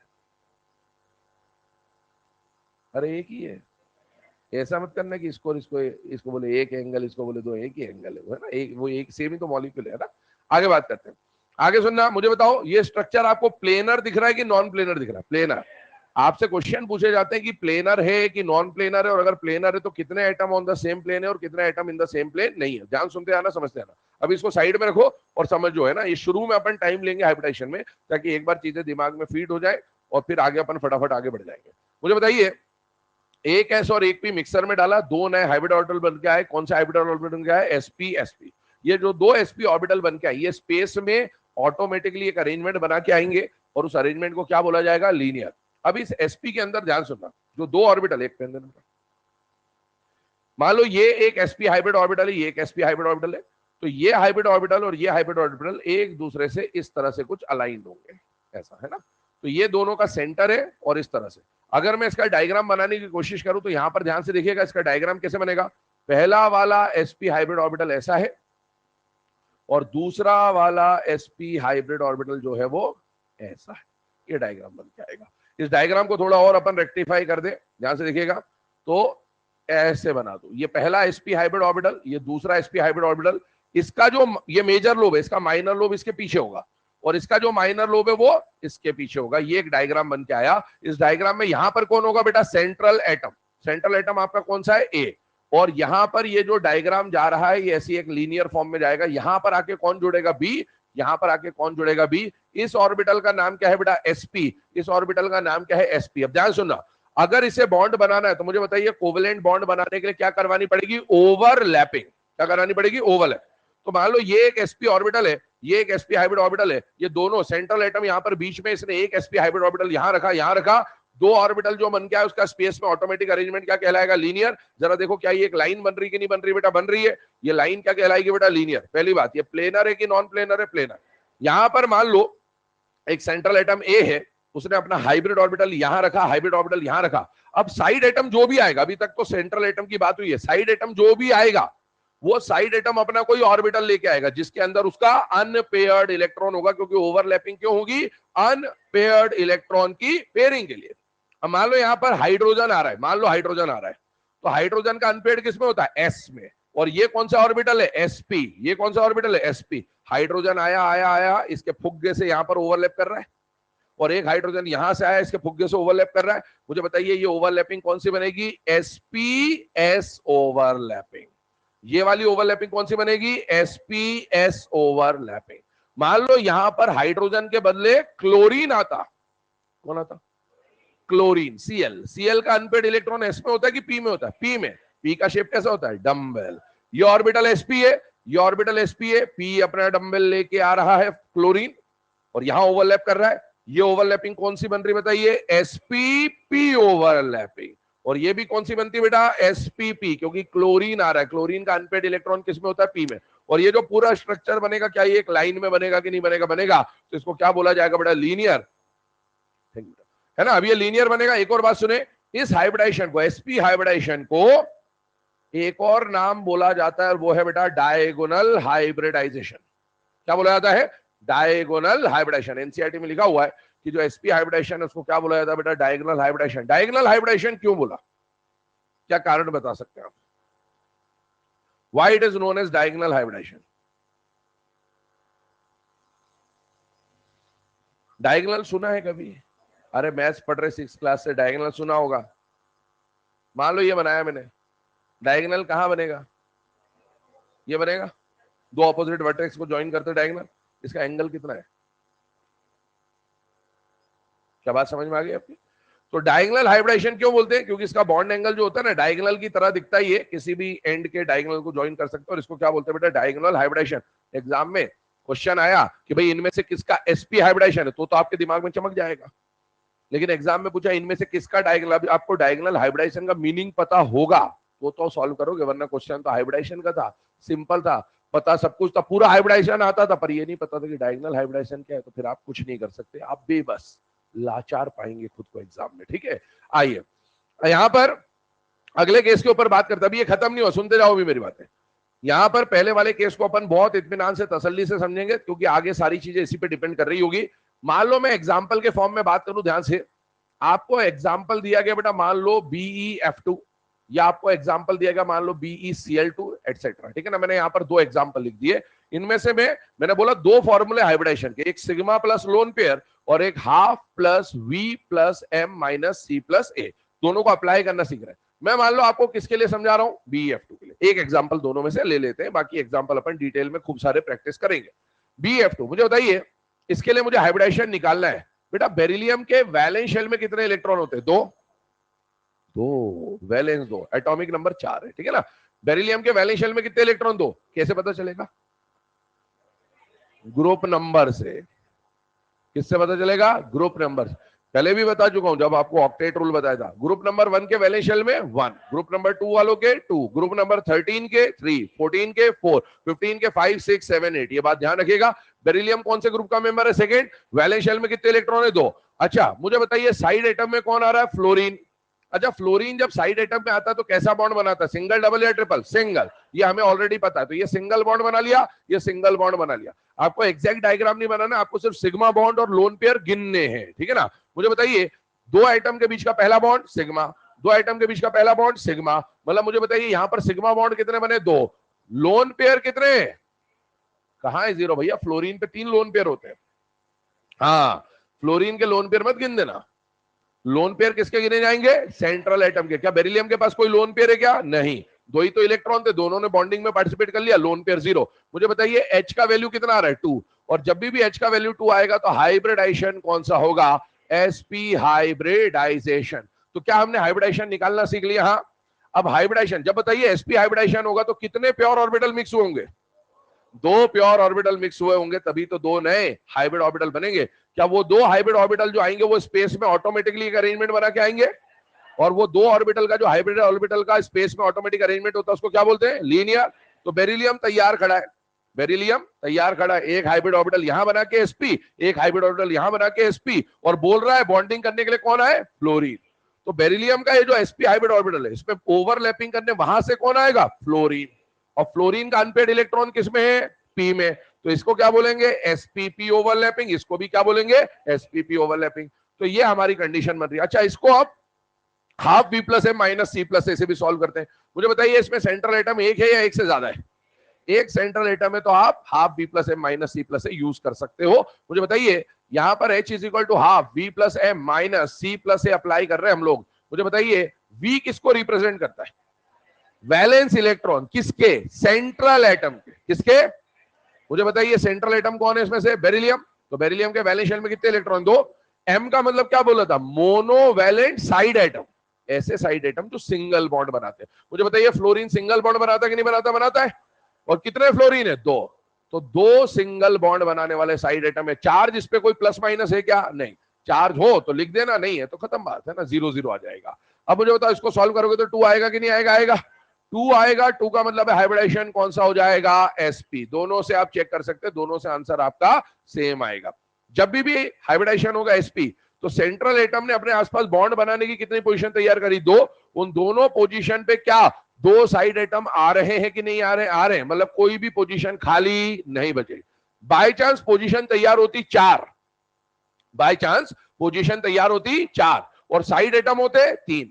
अरे एक ही है, ऐसा मत करना कि इसको बोले एक एंगल, इसको बोले दो, एक ही एंगल है, वो है ना, एक वो एक सेम ही तो मॉलिक्यूल है ना। आगे बात करते हैं। आगे सुनना, मुझे बताओ ये स्ट्रक्चर आपको प्लेनर दिख रहा है कि नॉन प्लेनर दिख रहा है, प्लेनर। आपसे क्वेश्चन पूछे जाते हैं कि प्लेनर है कि नॉन प्लेनर है, और अगर प्लेनर है तो कितने atom on the same plane है और कितने atom in the same plane नहीं है। ध्यान सुनते आना, समझते आना। अभी इसको साइड में रखो और समझो, है ना। ये शुरू में अपन टाइम लेंगे हाइब्रिडाइजेशन में, ताकि एक बार चीजें दिमाग में फीड हो जाए और फिर आगे अपन फटाफट आगे बढ़ जाएंगे। मुझे बताइए, एक एस और एक पी मिक्सर में डाला, दो नए हाइब्रिड ऑर्बिटल बन के आए। कौन सा हाइब्रिड ऑर्बिटल बन के आए, एसपी एसपी। ये जो दो एसपी ऑर्बिटल बन के आए, ये स्पेस में ऑटोमेटिकली एक अरेंजमेंट बना के आएंगे, और उस अरेंजमेंट को क्या बोला जाएगा, लीनियर। अब इस एसपी के अंदर ध्यान सुनना, जो दो ऑर्बिटल, एक पेन देना, मान लो ये एक एसपी हाइब्रिड ऑर्बिटल है, ये एक एसपी हाइब्रिड ऑर्बिटल है, तो ये हाइब्रिड ऑर्बिटल और ये हाइब्रिड ऑर्बिटल एक दूसरे से इस तरह से कुछ अलाइंड होंगे, ऐसा है ना। तो ये दोनों का सेंटर है, और इस तरह से अगर मैं इसका डायग्राम बनाने की कोशिश करूं, तो यहां पर ध्यान से देखिएगा इसका डायग्राम कैसे बनेगा। पहला वाला एसपी हाइब्रिड ऑर्बिटल ऐसा है, और दूसरा वाला एसपी हाइब्रिड ऑर्बिटल जो है वो ऐसा है। ये डायग्राम बन के आएगा। इस डायग्राम को थोड़ा और अपन रेक्टिफाई कर दे, ध्यान से देखिएगा। तो ऐसे बना दो, ये पहला एसपी हाइब्रिड ऑर्बिटल, ये दूसरा एसपी हाइब्रिड ऑर्बिटल। इसका जो ये मेजर लोब है, इसका माइनर लोब इसके पीछे होगा, और इसका जो माइनर लोब है वो इसके पीछे होगा। ये एक डायग्राम बन के आया। इस डायग्राम में यहां पर कौन होगा बेटा, सेंट्रल एटम। सेंट्रल एटम आपका कौन सा है, ए। और यहां पर ये जो डायग्राम जा रहा है, ये ऐसी एक लीनियर फॉर्म में जाएगा। यहां पर आके कौन जुड़ेगा, बी। यहां पर आके कौन जुड़ेगा, बी। इस ऑर्बिटल का नाम क्या है बेटा, एसपी। इस ऑर्बिटल का नाम क्या है, एसपी। अब ध्यान सुनना, अगर इसे बॉन्ड बनाना है तो मुझे बताइए कोवेलेंट बॉन्ड बनाने के लिए क्या करवानी पड़ेगी, ओवरलैपिंग। क्या करानी पड़ेगी, ओवरलैप। तो मान लो ये एक एसपी ऑर्बिटल है, ये एक एसपी हाइब्रिड ऑर्बिटल है, ये दोनों सेंट्रल एटम यहां पर बीच में, इसने एक एसपी हाइब्रिड ऑर्बिटल यहां रखा, यहां रखा। दो ऑर्बिटल जो बन गया है उसका स्पेस में ऑटोमेटिक अरेंजमेंट क्या कहलाएगा, लीनियर। जरा देखो क्या ये एक लाइन बन रही कि नहीं बन रही बेटा, बन रही है। ये लाइन क्या कहलाएगी बेटा, लीनियर। पहली बात, ये प्लेनर है कि नॉन प्लेनर है, प्लेनर। यहां पर मान लो एक सेंट्रल एटम ए है, उसने अपना हाइब्रिड ऑर्बिटल यहां रखा, हाइब्रिड ऑर्बिटल यहां रखा। अब साइड एटम जो भी आएगा, अभी तक तो सेंट्रल एटम की बात हुई है, साइड एटम जो भी आएगा, वो साइड एटम अपना कोई ऑर्बिटल लेके आएगा जिसके अंदर उसका अनपेयर्ड इलेक्ट्रॉन होगा, क्योंकि ओवरलैपिंग क्यों होगी, अनपेयर्ड इलेक्ट्रॉन की पेयरिंग के लिए। अब मान लो यहां पर हाइड्रोजन आ रहा है, मान लो हाइड्रोजन आ रहा है, तो हाइड्रोजन का अनपेयर्ड किसमें होता है, एस में। और ये कौन सा ऑर्बिटल है, एसपी। ये कौन सा ऑर्बिटल है, एसपी। हाइड्रोजन आया आया आया, इसके फुग्गे से यहां पर ओवरलैप कर रहा है, और एक हाइड्रोजन यहां से आया, इसके फुग्गे से ओवरलैप कर रहा है। मुझे बताइए ये ओवरलैपिंग कौन सी बनेगी, एसपीएस ओवरलैपिंग। ये वाली ओवरलैपिंग कौन सी बनेगी, एसपीएस ओवरलैपिंग। मान लो यहां पर हाइड्रोजन के बदले क्लोरीन आता, कौन आता, क्लोरीन, सीएल। सीएल का अनपेड इलेक्ट्रॉन एस में होता है कि पी में होता है, पी में। पी का शेप कैसा होता है, डम्बेल। ये ऑर्बिटल एसपी है, ये ऑर्बिटल एसपी है, पी अपना डम्बेल लेके आ रहा है क्लोरीन, और यहां ओवरलैप कर रहा है। ये ओवरलैपिंग कौन सी बन रही बताइए, एसपीपी ओवरलैपिंग। और ये भी कौन सी बनती है बेटा, एसपीपी, क्योंकि क्लोरीन आ रहा है। क्लोरीन का अनपेड इलेक्ट्रॉन किस में होता है, पी में। और ये जो पूरा स्ट्रक्चर बनेगा, क्या ये एक लाइन में बनेगा कि नहीं बनेगा, बनेगा। तो इसको क्या बोला जाएगा बेटा, लीनियर, है ना। अब ये लीनियर बनेगा। एक और बात सुने, इस हाइब्रिडाइजेशन को, एसपी हाइब्रिडाइजेशन को एक और नाम बोला जाता है, वो है बेटा डायगोनल हाइब्रिडाइजेशन। क्या बोला जाता है, डायगोनल हाइब्रिडाइजेशन। एनसीईआरटी में लिखा हुआ है कि जो sp हाइब्रिडेशन है उसको क्या बोला जाता है बेटा, डायगोनल हाइब्रिडेशन। डायगोनल हाइब्रिडेशन क्यों बोला, क्या कारण बता सकते हैं आप, why it is known as diagonal hybridization? Diagonal सुना है कभी? अरे मैथ्स पढ़ रहे 6th क्लास से, डायगोनल सुना होगा। मान लो ये बनाया मैंने, डायगोनल कहां बनेगा, ये बनेगा, दो ऑपोजिट वर्टेक्स को ज्वाइन करते डायगोनल, इसका एंगल कितना है? क्या बात समझ में आ गई आपकी? तो डायगोनल हाइब्रिडेशन क्यों बोलते हैं, क्योंकि इसका बॉन्ड एंगल जो होता है ना डायगोनल की तरह दिखता ही है, किसी भी एंड के डायगोनल को ज्वाइन कर सकते हो, और इसको क्या बोलते हैं बेटा, डायगोनल हाइब्रिडेशन। एग्जाम में क्वेश्चन आया कि भाई इनमें से किसका sp हाइब्रिडेशन है, तो आपके दिमाग में चमक जाएगा। लेकिन एग्जाम में पूछा इनमें से किसका डायगोनल, आपको डायगोनल हाइब्रिडेशन का मीनिंग पता होगा तो सॉल्व करोगे, वरना क्वेश्चन तो हाइब्रिडेशन का था, सिंपल था, पता सब कुछ था, पूरा हाइब्रिडेशन आता था, पर ये नहीं पता था कि डायगोनल हाइब्रिडेशन क्या है, तो फिर आप कुछ नहीं कर सकते, आप बेबस लाचार पाएंगे खुद को एग्जाम में। ठीक है, आइए यहां पर अगले केस के ऊपर बात करते, अभी ये खत्म नहीं हुआ, सुनते जाओ भी मेरी बातें। यहां पर पहले वाले केस को अपन बहुत इत्मीनान से तसल्ली से समझेंगे, क्योंकि आगे सारी चीजें इसी पे डिपेंड कर रही होगी। मान लो मैं एग्जाम्पल के फॉर्म में बात करूं, ध्यान से, आपको एग्जाम्पल दिया गया बेटा, मान लो BeF2, या आपको एग्जाम्पल दिया गया मान लो BeCl2 एटसेट्रा। ठीक है ना, मैंने यहां पर दो एग्जाम्पल लिख दिए, इनमें से मैंने बोला दो फॉर्मूले हाइब्रिडेशन के, एक सिग्मा प्लस लोन पेयर और एक half plus V plus M minus C plus A, दोनों को अप्लाई करना सीख रहे हैं। मैं मान लो आपको किसके लिए समझा रहा हूं, BeF2 के लिए। एक एग्जाम्पल दोनों में से ले लेते हैं, बाकी एग्जाम्पल अपन डिटेल में खूब सारे प्रैक्टिस करेंगे। BeF2 मुझे बताइए, इसके लिए मुझे हाइब्रिडेशन निकालना है बेटा। बेरिलियम के वैलेंस शेल में कितने इलेक्ट्रॉन होते हैं, दो वैलेंस दो, एटॉमिक नंबर 4 है। ठीक है ना, बेरिलियम के वैलेंस शेल में कितने इलेक्ट्रॉन, दो। कैसे पता चलेगा, ग्रुप नंबर से। किससे पता चलेगा, ग्रुप नंबर से। पहले भी बता चुका हूं जब आपको ऑक्टेट रूल बताया था, ग्रुप नंबर 1 के वैलेंस शेल में 1, ग्रुप नंबर 2 वालों के 2, ग्रुप नंबर 13 के 3, 14 के 4, 15 के 5, 6, 7, 8। ये बात ध्यान रखिएगा। बेरिलियम कौन से ग्रुप का मेंबर है, सेकंड। वैलेंस शेल में कितने इलेक्ट्रॉन है, 2। अच्छा मुझे बताइए साइड एटम में कौन आ रहा है, फ्लोरीन। अच्छा फ्लोरीन जब साइड एटम में आता है तो कैसा बॉन्ड बनाता है, सिंगल, डबल या ट्रिपल, सिंगल। ये हमें ऑलरेडी पता है, तो ये सिंगल बॉन्ड बना लिया, ये सिंगल बॉन्ड बना लिया। आपको एग्जैक्ट डायग्राम नहीं बनाना, आपको सिर्फ सिग्मा बॉन्ड और लोन पेयर गिनने हैं। ठीक है ना, मुझे बताइए दो आइटम के बीच का पहला बॉन्ड सिग्मा, दो आइटम के बीच का पहला बॉन्ड सिग्मा, मतलब मुझे बताइए यहां पर सिग्मा बॉन्ड कितने बने, 2। लोन पेयर कितने, कहां है 0 भैया, फ्लोरीन पे 3 लोन पेयर होते हैं। हाँ, फ्लोरीन के लोन पेयर मत गिन देना। लोन पेयर किसके गिने जाएंगे, सेंट्रल एटम के। क्या बेरिलियम के पास कोई लोन पेयर है क्या, नहीं, दो ही तो इलेक्ट्रॉन थे, दोनों ने बॉन्डिंग में पार्टिसिपेट कर लिया, लोन पेयर 0। मुझे बताइए H का वैल्यू कितना आ रहा है, 2, और जब भी H का वैल्यू 2 आएगा तो हाइब्रिडाइजेशन कौन सा होगा, sp हाइब्रिडाइजेशन। तो क्या हमने हाइब्रिडाइजेशन निकालना सीख लिया, हाँ। अब हाइब्रिडाइजेशन जब बताइए sp हाइब्रिडाइजेशन होगा तो कितने प्योर ऑर्बिटल मिक्स होंगे, 2 प्योर ऑर्बिटल मिक्स हुए होंगे, तभी तो 2 नए हाइब्रिड ऑर्बिटल बनेंगे। क्या वो 2 हाइब्रिड ऑर्बिटल जो आएंगे वो स्पेस में ऑटोमेटिकली एक अरेंजमेंट बना के आएंगे, और वो 2 ऑर्बिटल का जो हाइब्रिड ऑर्बिटल का स्पेस में ऑटोमेटिक अरेंजमेंट होता है उसको क्या बोलते हैं, लीनियर। तो बेरिलियम तैयार खड़ा है, बेरिलियम तैयार खड़ा है, एक हाइब्रिड ऑर्बिटल यहां बना के sp, एक हाइब्रिड ऑर्बिटल यहां बना के sp, और बोल रहा है बॉन्डिंग करने के लिए कौन है, फ्लोरीन। तो बेरिलियम का ये जो sp हाइब्रिड ऑर्बिटल है इसमें ओवरलैपिंग करने वहां से कौन आएगा, फ्लोरीन। और फ्लोरीन का अनपेड इलेक्ट्रॉन किसमें है, p में, तो इसको क्या बोलेंगे, spp ओवरलैपिंग, इसको भी क्या बोलेंगे, spp ओवरलैपिंग। तो ये हमारी कंडीशन बन रही है। अच्छा इसको आप half B plus M minus C plus A से भी सॉल्व करते हैं। मुझे बताइए इसमें सेंट्रल एटम एक है या एक से ज्यादा है, एक सेंट्रल एटम है, तो आप half B plus M minus C plus A use कर सकते हो। मुझे बताइए यहां पर H is equal to half B plus M minus C plus A apply कर रहे हैं हम लोग। मुझे बताइए V किसको रिप्रेजेंट करता है, वैलेंस इलेक्ट्रॉन किसके, सेंट्रल एटम के, किसके। मुझे बताइए सेंट्रल एटम कौन है इसमें से, बेरिलियम। तो बेरिलियम के वैलेंस शेल में कितने इलेक्ट्रॉन, 2। M का मतलब क्या बोला था, मोनोवैलेंट साइड एटम, ऐसे साइड एटम जो सिंगल बॉन्ड बनाते हैं। मुझे बताइए फ्लोरीन सिंगल बॉन्ड बनाता है कि नहीं बनाता, बनाता है। और कितने फ्लोरीन है, 2। तो 2 सिंगल बॉन्ड बनाने वाले साइड एटम है। चार्ज इस पे कोई प्लस माइनस है क्या, नहीं। चार्ज हो तो लिख देना, नहीं है तो खत्म बात है ना, 0 0 आ जाएगा। अब मुझे बताओ इसको सॉल्व करोगे तो 2 आएगा कि नहीं आएगा, आएगा। 2 आएगा, 2 का मतलब है हाइब्रिडेशन कौन सा हो जाएगा, sp। दोनों से आप चेक कर सकते हैं, दोनों से आंसर आपका सेम आएगा। जब भी हाइब्रिडेशन होगा sp, तो सेंट्रल एटम ने अपने आसपास बॉन्ड बनाने की कितनी पोजीशन तैयार करी, 2। उन दोनों पोजीशन पे क्या 2 साइड एटम आ रहे हैं कि नहीं आ रहे, आ रहे हैं, मतलब कोई भी पोजीशन खाली नहीं बचे। बाय चांस पोजीशन तैयार होती 4, बाय चांस पोजीशन तैयार होती 4 और साइड एटम होते 3,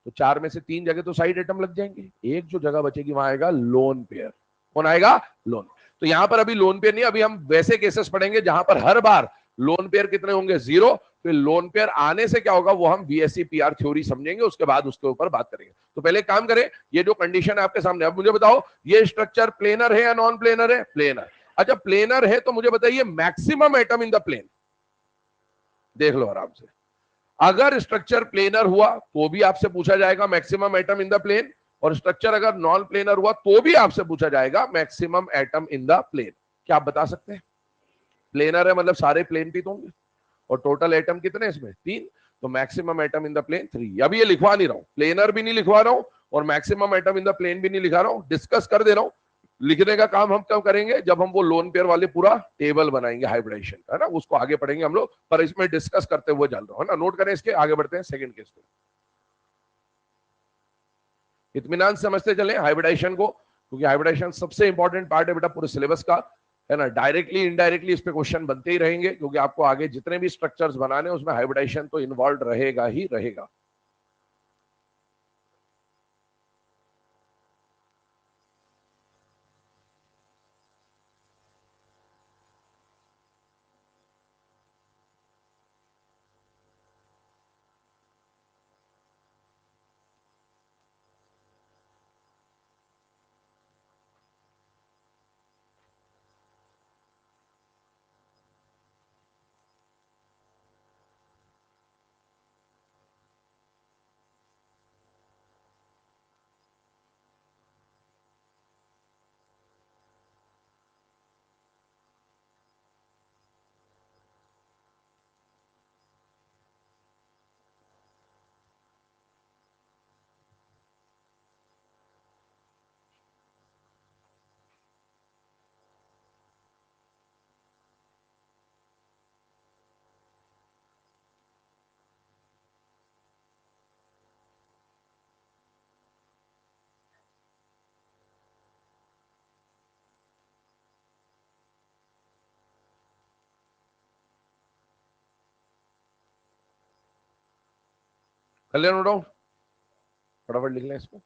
तो 4 में से 3 जगह तो साइड एटम लग जाएंगे, एक जो जगह बचेगी वहां आएगा लोन पेयर। कौन आएगा? लोन। तो यहां पर अभी लोन पेयर नहीं, अभी हम वैसे केसेस पढ़ेंगे जहां पर हर बार लोन पेयर कितने होंगे? 0। फिर लोन पेयर आने से क्या होगा वो हम बीएससी पीआर थ्योरी समझेंगे, उसके बाद उसके ऊपर बात करेंगे। तो पहले काम करें, ये जो कंडीशन है आपके सामने, अब मुझे बताओ ये स्ट्रक्चर प्लेनर है या नॉन प्लेनर है? प्लेनर। अच्छा प्लेनर है तो मुझे बताइए maximum atom in the plane, देख लो आराम से। अगर स्ट्रक्चर प्लेनर हुआ तो भी आपसे पूछा जाएगा maximum atom in the plane, और स्ट्रक्चर अगर नॉन प्लेनर हुआ तो भी आपसे पूछा जाएगा maximum atom in the plane. क्या आप बता सकते हैं? प्लेनर है मतलब सारे प्लेन भी तो होंगे, और टोटल एटम कितने इसमें? 3, तो maximum atom in the plane 3। अभी ये लिखवा नहीं रहा हूं, प्लेनर भी नहीं लिखवा रहा हूं और maximum atom in the plane भी नहीं लिखा रहा हूं, डिस्कस कर दे रहा हूं। लिखने का काम हम कब करेंगे? जब हम वो लोन पेयर वाले पूरा टेबल बनाएंगे हाइब्रिडाइजेशन का, है ना, उसको आगे पढ़ेंगे हम लोग, पर इसमें डिस्कस करते हुए चल रहा हूं, है ना। नोट करें इसके, आगे बढ़ते हैं सेकंड केस पे। इत्मीनान समझते चले हाइब्रिडाइजेशन को, क्योंकि हाइब्रिडाइजेशन सबसे इंपॉर्टेंट पार्ट है बेटा पूरे सिलेबस का, है ना। डायरेक्टली इनडायरेक्टली इस पे क्वेश्चन बनते ही रहेंगे, क्योंकि आपको आगे जितने भी स्ट्रक्चर्स बनाने उसमें हाइब्रिडाइजेशन तो इन्वॉल्व रहेगा ही रहेगा। कर लिया नोट डाउन? फटाफट लिख लें इसको।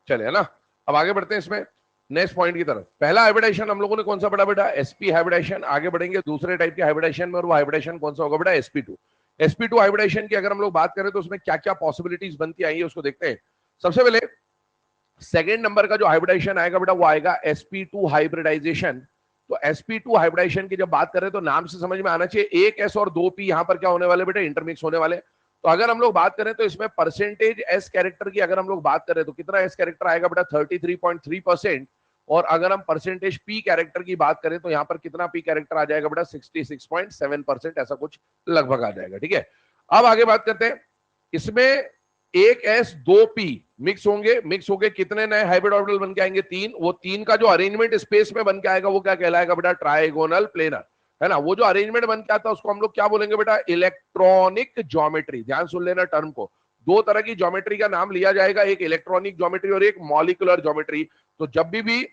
चले, है ना। अब आगे बढ़ते हैं इसमें नेक्स्ट पॉइंट की तरफ। पहला हाइब्रिडाइजेशन हम लोगों ने कौन सा पढ़ा बेटा? SP hybridization. आगे बढ़ेंगे दूसरे टाइप के हाइब्रिडाइजेशन में, और वो हाइब्रिडाइजेशन कौन सा होगा बेटा? sp2। sp2 हाइब्रिडाइजेशन की अगर हम लोग बात करें तो उसमें क्या क्या पॉसिबिलिटीज बनती आई है उसको देखते हैं। सबसे पहले सेकेंड नंबर का जो हाइब्रिडाइजेशन आएगा बेटा वो आएगा sp2 हाइब्रिडाइजेशन। तो sp2 हाइब्रिडाइजेशन की जब बात करें तो नाम से समझ में आना चाहिए, एक एस और 2 पी यहां पर क्या होने वाले बेटा? इंटरमिक्स होने वाले। तो अगर हम लोग बात करें तो इसमें परसेंटेज एस कैरेक्टर की अगर हम लोग बात करें तो कितना एस कैरेक्टर आएगा बेटा? 33.3%। और अगर हम परसेंटेज पी कैरेक्टर की बात करें तो यहां पर कितना पी कैरेक्टर आ जाएगा बेटा? 66.7%, ऐसा कुछ लगभग आ जाएगा। ठीक है, अब आगे बात करते हैं। इसमें एक एस 2 पी मिक्स होंगे, मिक्स होके कितने नए हाइब्रिड ऑर्बिटल बन के आएंगे? 3। वो 3 का जो अरेंजमेंट स्पेस में बन के आएगा वो क्या कहलाएगा बेटा? ट्राइगोनल प्लेनर, है ना। वो जो अरेंजमेंट बन के आता है उसको हम लोग क्या बोलेंगे बेटा? Electronic geometry. ध्यान सुन लेना टर्म को, दो तरह की ज्योमेट्री का नाम लिया जाएगा, एक इलेक्ट्रॉनिक ज्योमेट्री और एक मॉलिकुलर ज्योमेट्री। तो जब भी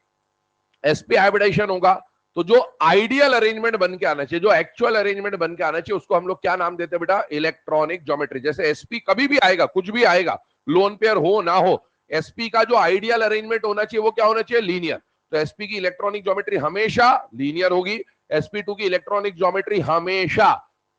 एसपी हाइब्रिडाइजेशन होगा तो जो आइडियल अरेंजमेंट बन के आना चाहिए, जो एक्चुअल अरेंजमेंट बन के आना चाहिए, उसको हम लोग क्या नाम देते हैं बेटा? Electronic geometry. जैसे एसपी कभी भी आएगा, कुछ भी आएगा, लोन पेयर हो ना हो, एसपी का जो आइडियल अरेंजमेंट होना चाहिए वो क्या होना चाहिए? लीनियर। तो एसपी की इलेक्ट्रॉनिक ज्योमेट्री हमेशा लीनियर होगी, sp2 की इलेक्ट्रॉनिक ज्योमेट्री हमेशा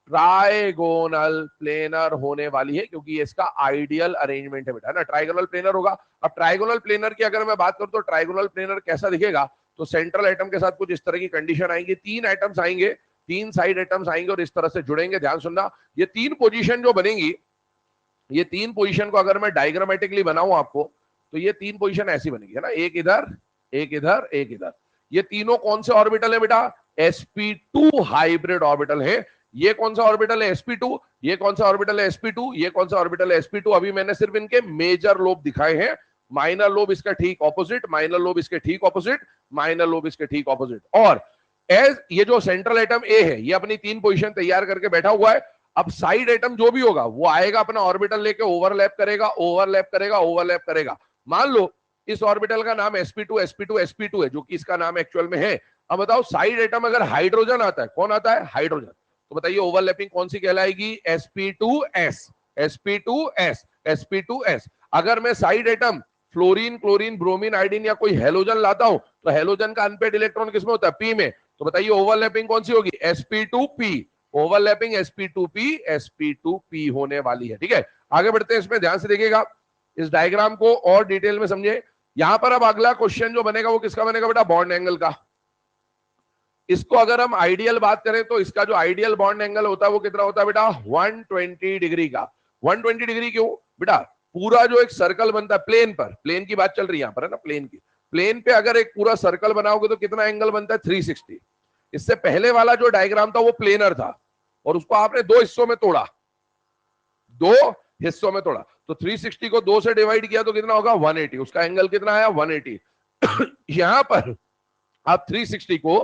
ट्राइगोनल प्लेनर होने वाली है, क्योंकि ये इसका आइडियल अरेंजमेंट है बेटा, ना। ट्राइगोनल प्लेनर होगा। अब ट्राइगोनल प्लेनर की अगर मैं बात करूं तो ट्राइगोनल प्लेनर कैसा दिखेगा? तो सेंट्रल एटम के साथ कुछ इस तरह की कंडीशन आएंगी, 3 एटम्स आएंगे, 3 साइड एटम्स आएंगे और इस तरह से जुड़ेंगे। ध्यान सुनना, ये 3 पोजीशन जो बनेंगी, ये 3 पोजीशन को अगर मैं डायग्रामेटिकली बनाऊं आपको, तो ये 3 पोजीशन ऐसी बनेगी, है ना। एक इधर, एक इधर, एक इधर। ये तीनों कौन से ऑर्बिटल है बेटा? sp2 हाइब्रिड ऑर्बिटल है। ये कौन सा ऑर्बिटल है sp2, ये कौन सा ऑर्बिटल है sp2, ये कौन सा ऑर्बिटल है sp2। अभी मैंने सिर्फ इनके मेजर लोब दिखाए हैं, माइनर लोब इसका ठीक ऑपोजिट, माइनर लोब इसके ठीक ऑपोजिट, माइनर लोब इसके ठीक ऑपोजिट। और एज ये जो सेंट्रल एटम ए है ये अपनी 3 पोजीशन तैयार करके बैठा हुआ है। अब साइड एटम जो भी होगा वो आएगा अपना ऑर्बिटल लेके ओवरलैप करेगा, ओवरलैप करेगा, ओवरलैप करेगा। मान लो इस ऑर्बिटल का नाम sp2 sp2 sp2 है, जो कि इसका नाम एक्चुअल में है। अब बताओ साइड एटम अगर हाइड्रोजन आता है, कौन आता है? हाइड्रोजन। तो बताइए ओवरलैपिंग कौन सी कहलाएगी? sp2s, sp2s, sp2s। अगर मैं side atom fluorine, chlorine, bromine, iodine या कोई हेलोजन लाता हूं तो हेलोजन का अनपेड इलेक्ट्रॉन किसमें होता है? p में। तो बताइए ओवरलैपिंग कौन सी होगी? sp2p। ओवरलैपिंग sp2p, sp2p होने वाली है। ठीक है, आगे बढ़ते हैं, इसमें ध्यान से देखिएगा, इस डायग्राम को और डिटेल में समझे। यहां पर अब अगला क्वेश्चन जो बनेगा वो किसका बनेगा बेटा? बॉन्ड एंगल का। इसको अगर हम आइडियल बात करें तो इसका जो आइडियल बॉन्ड एंगल होता है वो कितना होता है बेटा? 120 डिग्री का। 120 डिग्री क्यों बेटा? पूरा जो एक सर्कल बनता है प्लेन पर, प्लेन की बात चल रही है यहां पर, है ना, प्लेन की, प्लेन पे अगर एक पूरा सर्कल बनाओगे तो कितना एंगल बनता है? 360। इससे पहले वाला जो डायग्राम था वो प्लेनर था और उसको आपने दो हिस्सों में तोड़ा, दो हिस्सों में तोड़ा, तो 360 को 2 से डिवाइड किया तो कितना होगा? 180। उसका एंगल कितना आया? 180। यहां पर आप 360 को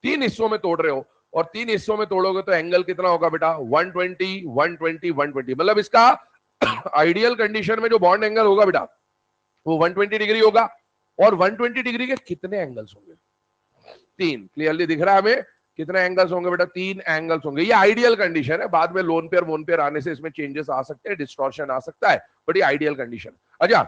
3 हिस्सों में तोड़ रहे हो और 3 हिस्सों में तोड़ोगे तो एंगल कितना होगा बेटा? 120, 120, 120। मतलब इसका आइडियल कंडीशन में जो बॉन्ड एंगल होगा बेटा वो 120 डिग्री होगा। और 120 डिग्री के कितने एंगल्स होंगे? 3। क्लियरली दिख रहा है हमें कितने एंगल्स होंगे बेटा? 3 एंगल्स होंगे। ये आइडियल कंडीशन है, बाद में लोन पेयर वोन पेयर आने से इसमें चेंजेस आ सकते हैं, डिस्टॉर्शन आ सकता है, बट ये आइडियल कंडीशन। अच्छा,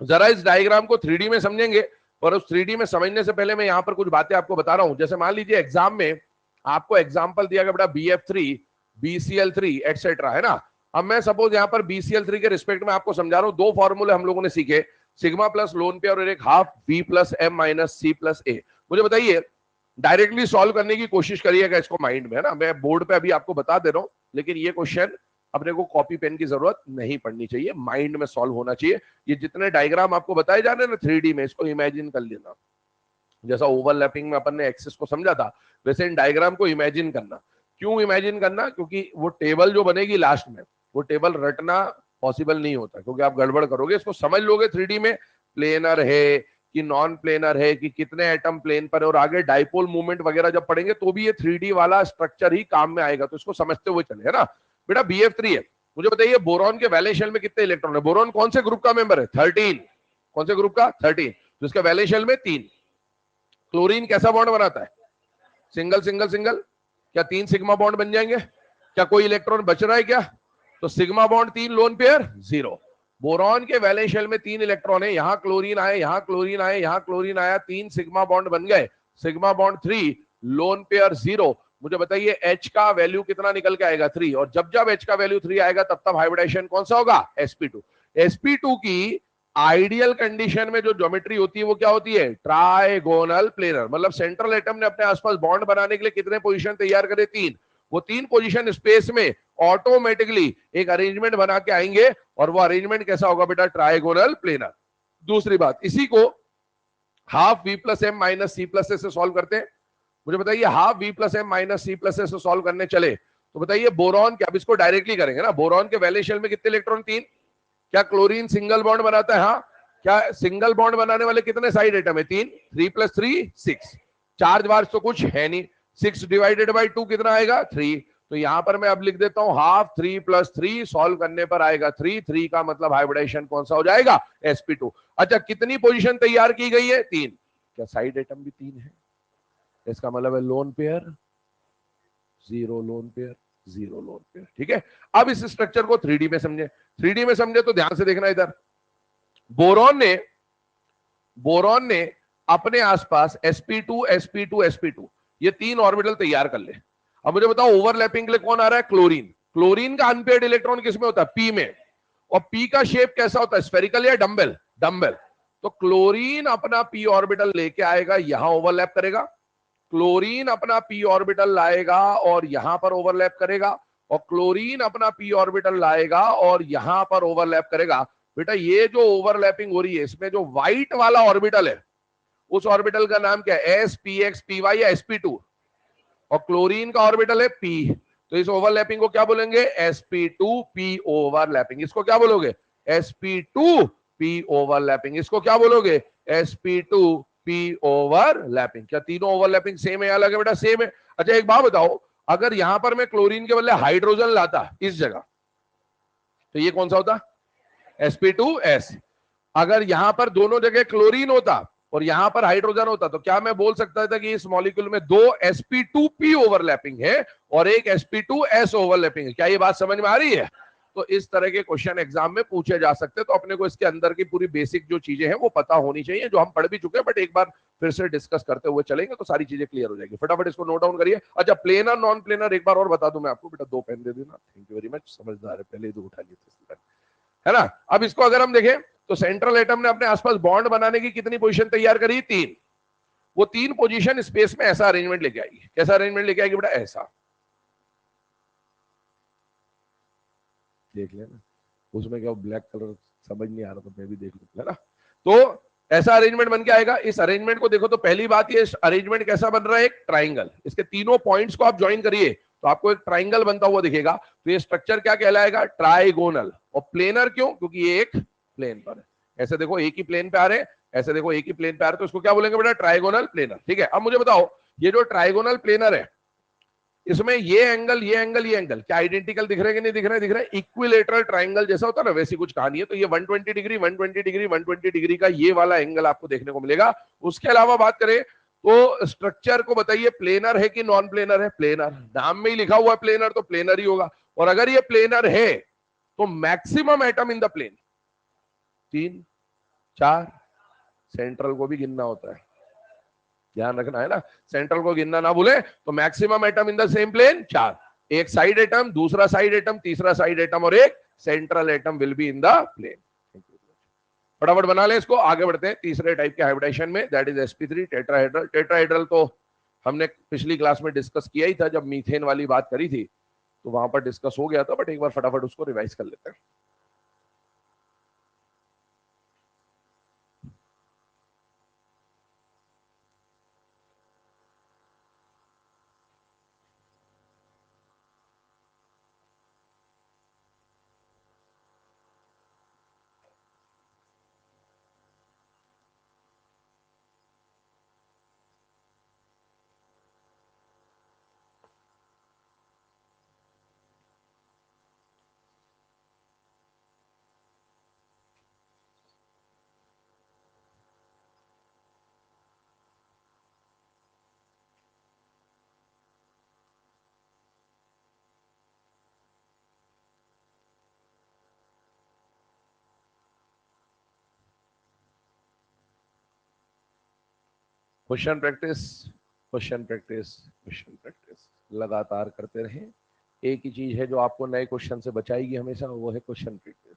जरा इस डायग्राम को 3D में समझेंगे, पर उस 3D में समझने से पहले मैं यहां पर कुछ बातें आपको बता रहा हूं। जैसे मान लीजिए एग्जाम में आपको एग्जांपल दिया गया बेटा BF3, BCl3 एक्सेट्रा, है ना। अब मैं सपोज यहां पर BCl3 के रिस्पेक्ट में आपको समझा रहा हूं। 2 फॉर्मूले हम लोगों ने सीखे, सिग्मा प्लस लोन पेयर और एक half V plus M minus C plus A। मुझे बताइए डायरेक्टली सॉल्व करने की कोशिश करिएगा इसको माइंड में, है ना। मैं बोर्ड पे अभी आपको बता दे रहा हूं, लेकिन ये क्वेश्चन अपने को कॉपी पेन की जरूरत नहीं पड़नी चाहिए, माइंड में सॉल्व होना चाहिए। ये जितने डायग्राम आपको बताए जा रहे हैं ना 3D में, इसको इमेजिन कर लेना। जैसा ओवरलैपिंग में अपन ने एक्सेस को समझा था, वैसे इन डायग्राम को इमेजिन करना। क्यों इमेजिन करना? क्योंकि वो टेबल जो बनेगी लास्ट में, वो टेबल रटना पॉसिबल नहीं होता, क्योंकि आप गड़बड़ करोगे। इसको समझ लोगे 3D में, प्लेनर है कि नॉन प्लेनर है, कि कितने एटम प्लेन पर है, और आगे डाइपोल मूवमेंट वगैरह जब पढ़ेंगे तो भी ये 3D वाला स्ट्रक्चर ही काम में आएगा। तो इसको समझते हुए चले, है ना। बेटा BF3 है, मुझे बताइए बोरॉन के वैलेंस शेल में कितने इलेक्ट्रॉन है? बोरॉन कौन से ग्रुप का मेंबर है? 13। कौन से ग्रुप का? 13। तो इसका वैलेंस शेल में 3। क्लोरीन कैसा बॉन्ड बनाता है? Single single single. क्या 3 सिग्मा बॉन्ड बन जाएंगे? क्या कोई इलेक्ट्रॉन बच रहा है क्या? तो sigma bond 3, lone pair 0। Boron के वैलेंस शेल में 3 इलेक्ट्रॉन है, यहां क्लोरीन आए, यहां क्लोरीन आए, यहां क्लोरीन आया, 3 सिग्मा बॉन्ड बन गए, सिग्मा बॉन्ड 3, लोन पेयर 0। मुझे बताइए H का वैल्यू कितना निकल के आएगा? 3। और जब जब H का वैल्यू 3 आएगा तब तब हाइब्रिडाइजेशन कौन सा होगा? sp2। sp2 की आइडियल कंडीशन में जो ज्योमेट्री होती है वो क्या होती है? Trigonal planar. मतलब सेंट्रल एटम ने अपने आसपास बॉन्ड बनाने के लिए कितने पोजीशन तैयार करे? 3। वो 3 पोजीशन स्पेस में ऑटोमेटिकली एक अरेंजमेंट बना के आएंगे, और वो अरेंजमेंट कैसा होगा बेटा? Trigonal planar. दूसरी बात, इसी को half V plus M minus C plus A से सॉल्व करते हैं। मुझे बताइए half V plus M minus C plus A से सॉल्व करने चले तो बताइए बोरॉन के, अब इसको डायरेक्टली करेंगे ना, बोरॉन के वैलेंस शेल में कितने इलेक्ट्रॉन? 3। क्या क्लोरीन सिंगल बॉन्ड बनाता है? हाँ। क्या सिंगल बॉन्ड बनाने वाले कितने साइड एटम है? 3। 3 प्लस 3 6। चार्ज वार्ज तो कुछ है नहीं, 6 डिवाइडेड बाई 2 कितना आएगा? 3। तो यहां पर मैं अब लिख देता हूं हाफ 3 प्लस 3, सॉल्व करने पर आएगा 3। 3 का मतलब हाइब्रिडाइजेशन कौन सा हो जाएगा? sp2। अच्छा, कितनी पोजीशन तैयार की गई है? 3। क्या साइड एटम भी 3 है? इसका मतलब है lone pair 0, lone pair 0, lone pair. ठीक है, अब इस स्ट्रक्चर को 3D में समझे। 3D में समझे तो ध्यान से देखना इधर। बोरॉन ने अपने आसपास sp2 sp2 sp2 ये 3 ऑर्बिटल तैयार कर ले। अब मुझे बताओ ओवरलैपिंग के लिए कौन आ रहा है? क्लोरीन। क्लोरीन का अनपेयर्ड इलेक्ट्रॉन किसमें होता है? p में। और p का शेप कैसा होता है? स्फेरिकल या डम्बल? डम्बल। तो क्लोरीन अपना p ऑर्बिटल लेके आएगा, यहां ओवरलैप करेगा। क्लोरीन अपना p ऑर्बिटल लाएगा और यहां पर ओवरलैप करेगा, और क्लोरीन अपना p ऑर्बिटल लाएगा और यहां पर ओवरलैप करेगा। बेटा ये जो ओवरलैपिंग हो रही है इसमें जो व्हाइट वाला ऑर्बिटल है उस ऑर्बिटल का नाम क्या है? s p x p y या sp2? और क्लोरीन का ऑर्बिटल है p। तो इस ओवरलैपिंग को क्या बोलेंगे, sp2p ओवरलैपिंग। इसको क्या बोलोगे, sp2p ओवरलैपिंग। इसको क्या बोलोगे, sp2p ओवरलैपिंग। क्या तीनों ओवरलैपिंग सेम है या अलग है बेटा, सेम है। अच्छा एक बात बताओ, अगर यहां पर मैं क्लोरीन के बदले हाइड्रोजन लाता इस जगह, तो ये कौन सा होता, sp2s। अगर यहां पर दोनों जगह क्लोरीन होता और यहां पर हाइड्रोजन होता, तो क्या मैं बोल सकता था कि इस मॉलिक्यूल में दो sp2p ओवरलैपिंग है और एक sp2s ओवरलैपिंग है। क्या ये बात समझ में आ रही है। तो इस तरह के क्वेश्चन एग्जाम में पूछे जा सकते हैं, तो अपने को इसके अंदर की पूरी बेसिक जो चीजें हैं वो पता होनी चाहिए, जो हम पढ़ भी चुके हैं, बट एक बार फिर से डिस्कस करते हुए चलेंगे तो सारी चीजें क्लियर हो जाएगी। फटाफट इसको नोट डाउन करिए। अच्छा प्लेनर नॉन प्लेनर एक बार और बता दूं मैं आपको, बेटा 2 पेन दे देना, थैंक यू वेरी मच, समझदार है, पहले ही 2 उठा लिए थे, है ना। अब इसको अगर हम देखें तो सेंट्रल एटम ने अपने आसपास बॉन्ड बनाने की कितनी पोजीशन तैयार करी, 3। वो 3 पोजीशन स्पेस में ऐसा अरेंजमेंट लेके आएगी। कैसा अरेंजमेंट लेके आएगी बेटा, ऐसा देख लेना। उसमें क्या ब्लैक कलर समझ नहीं आ रहा, तो मैं भी देख लूंगा, है ना। तो ऐसा अरेंजमेंट बन के आएगा। इस अरेंजमेंट को देखो तो पहली बात ये, अरेंजमेंट कैसा बन रहा है, एक ट्राइंगल। इसके तीनों पॉइंट्स को आप ज्वाइन करिए तो आपको एक ट्राइंगल बनता हुआ दिखेगा। तो ये स्ट्रक्चर क्या कहलाएगा, ट्राइगोनल। और प्लेनर क्यों, क्योंकि ये एक प्लेन पर है। ऐसे देखो एक ही प्लेन पे आ रहे हैं, ऐसे देखो एक ही प्लेन पे आ रहे हैं, तो इसको क्या बोलेंगे बेटा, ट्राइगोनल प्लेनर। ठीक है, अब मुझे बताओ ये जो ट्राइगोनल प्लेनर है, इसमें ये एंगल, ये एंगल, ये एंगल क्या आइडेंटिकल दिख रहे हैं कि नहीं दिख रहे हैं, दिख रहे हैं। इक्विलेटरल ट्राइंगल जैसा होता है ना, वैसी कुछ कहानी है। तो ये 120 डिग्री 120 डिग्री 120 डिग्री का ये वाला एंगल आपको देखने को मिलेगा। उसके अलावा बात करें तो स्ट्रक्चर को बताइए, प्लेनर है कि नॉन प्लेनर है, प्लेनर। नाम में ही लिखा हुआ है प्लेनर, तो प्लेनर ही होगा। और अगर ये प्लेनर है तो maximum atom in the plane 3 4, central को भी गिनना होता है, ध्यान रखना है ना, सेंट्रल को गिनना ना भूले। तो maximum atom in the same plane 4, एक साइड एटम, दूसरा साइड एटम, तीसरा साइड एटम और एक central atom will be in the plane. फटाफट बना ले इसको, आगे बढ़ते हैं तीसरे टाइप के हाइब्रिडाइजेशन में, that is sp3 tetrahedral. Tetrahedral तो हमने पिछली क्लास में डिस्कस किया ही था, जब मीथेन वाली बात करी थी तो वहां पर डिस्कस हो गया था, बट एक बार फटाफट उसको रिवाइज कर लेते हैं। Question practice, question practice, question practice लगातार करते रहें। एक ही चीज है जो आपको नए क्वेश्चन से बचाएगी हमेशा, वो है क्वेश्चन प्रैक्टिस।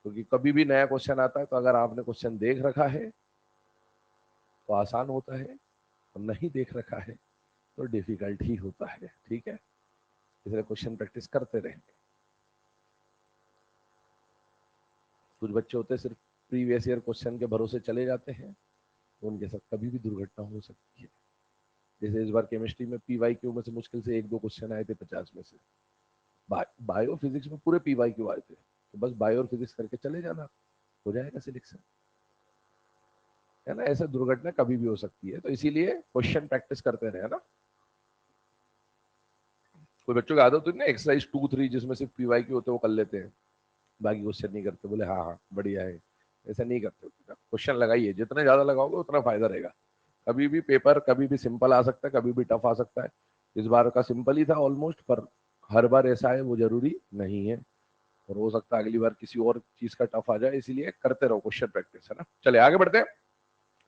क्योंकि कभी भी नया क्वेश्चन आता है तो अगर आपने क्वेश्चन देख रखा है तो आसान होता है, और नहीं देख रखा है तो डिफिकल्ट ही होता है। ठीक है, इसलिए क्वेश्चन प्रैक्टिस करते रहेंगे। कुछ बच्चे होते हैं सिर्फ प्रीवियस ईयर क्वेश्चन के भरोसे चले जाते हैं, तो उनके साथ कभी भी दुर्घटना हो सकती है। जैसे इस बार केमिस्ट्री में PYQ में से मुश्किल से 1-2 क्वेश्चन आए थे 50 में से। बायो फिजिक्स में पूरे PYQ आए थे, तो बस बायो और फिजिक्स करके चले जाना, हो जाएगा सिलेक्शन, है ना। ऐसा दुर्घटना कभी भी हो सकती है, तो इसीलिए क्वेश्चन प्रैक्टिस करते रहे ना। कोई बच्चों की आदत होती है ना, एक्सरसाइज 2-3 जिसमें सिर्फ PYQ होते वो कर लेते हैं, बाकी क्वेश्चन नहीं करते, बोले हाँ हाँ बढ़िया है। ऐसा नहीं करते, क्वेश्चन लगाइए, जितने ज्यादा लगाओगे उतना फायदा रहेगा। कभी भी पेपर कभी भी सिंपल आ सकता है, कभी भी टफ आ सकता है। इस बार का सिंपल ही था ऑलमोस्ट, पर हर बार ऐसा है वो जरूरी नहीं है, और हो सकता है अगली बार किसी और चीज का टफ आ जाए, इसीलिए करते रहो क्वेश्चन प्रैक्टिस, है ना। चले आगे बढ़ते हैं।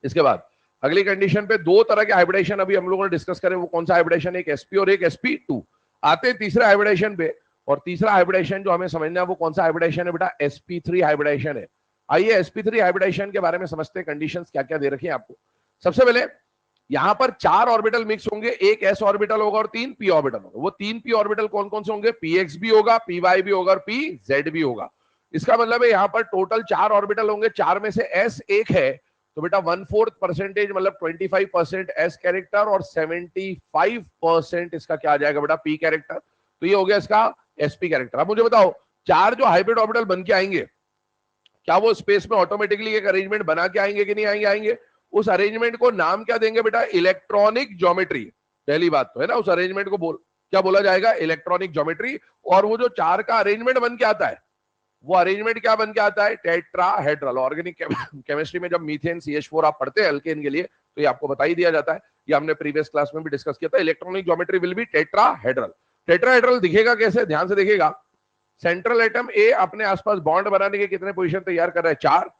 इसके बाद अगली कंडीशन पे 2 तरह के हाइब्रिडेशन अभी हम लोगों ने डिस्कस करे, वो कौन सा हाइब्रिडेशन, एक sp और एक sp2। आते हैं तीसरे हाइब्रिडेशन पे, और तीसरा हाइब्रिडेशन जो हमें समझना है वो कौन सा हाइब्रिडेशन है बेटा, sp3 हाइब्रिडेशन है। आइए sp3 हाइब्रिडेशन के बारे में समझते हैं, कंडीशंस क्या क्या दे रखी है आपको। सबसे पहले यहां पर 4 ऑर्बिटल मिक्स होंगे, एक s ऑर्बिटल होगा और 3 p ऑर्बिटल होगा। वो 3 p ऑर्बिटल कौन कौन से होंगे, px भी होगा, py भी होगा और pz भी होगा। इसका मतलब है यहां पर टोटल 4 ऑर्बिटल होंगे, 4 में से s एक है, तो बेटा 1/4% मतलब 25% s कैरेक्टर और 75% इसका क्या आ जाएगा बेटा p कैरेक्टर। तो ये हो गया इसका sp कैरेक्टर। अब मुझे बताओ, चार जो हाइब्रिड ऑर्बिटल बन के आएंगे, क्या वो स्पेस में ऑटोमेटिकली एक अरेंजमेंट बना के आएंगे कि नहीं आएंगे? आएंगे। उस अरेंजमेंट को नाम क्या देंगे बेटा? Electronic geometry. पहली बात तो है ना, उस अरेंजमेंट को क्या बोला जाएगा? Electronic geometry. और वो जो चार का अरेंजमेंट बन के आता है, वो अरेंजमेंट क्या बन के आता है? टेट्राहेड्रल। ऑर्गेनिक केमिस्ट्री में जब मीथेन CH4 आप पढ़ते हैं अल्केन के लिए, तो ये आपको बता ही दिया जाता है, ये हमने प्रीवियस क्लास में भी डिस्कस किया था। Electronic geometry will be tetrahedral. Tetrahedral दिखेगा कैसे? ध्यान से देखिएगा। सेंट्रल एटम ए अपने आसपास बॉन्ड बनाने के कितने पोजीशन तैयार कर रहा है? 4।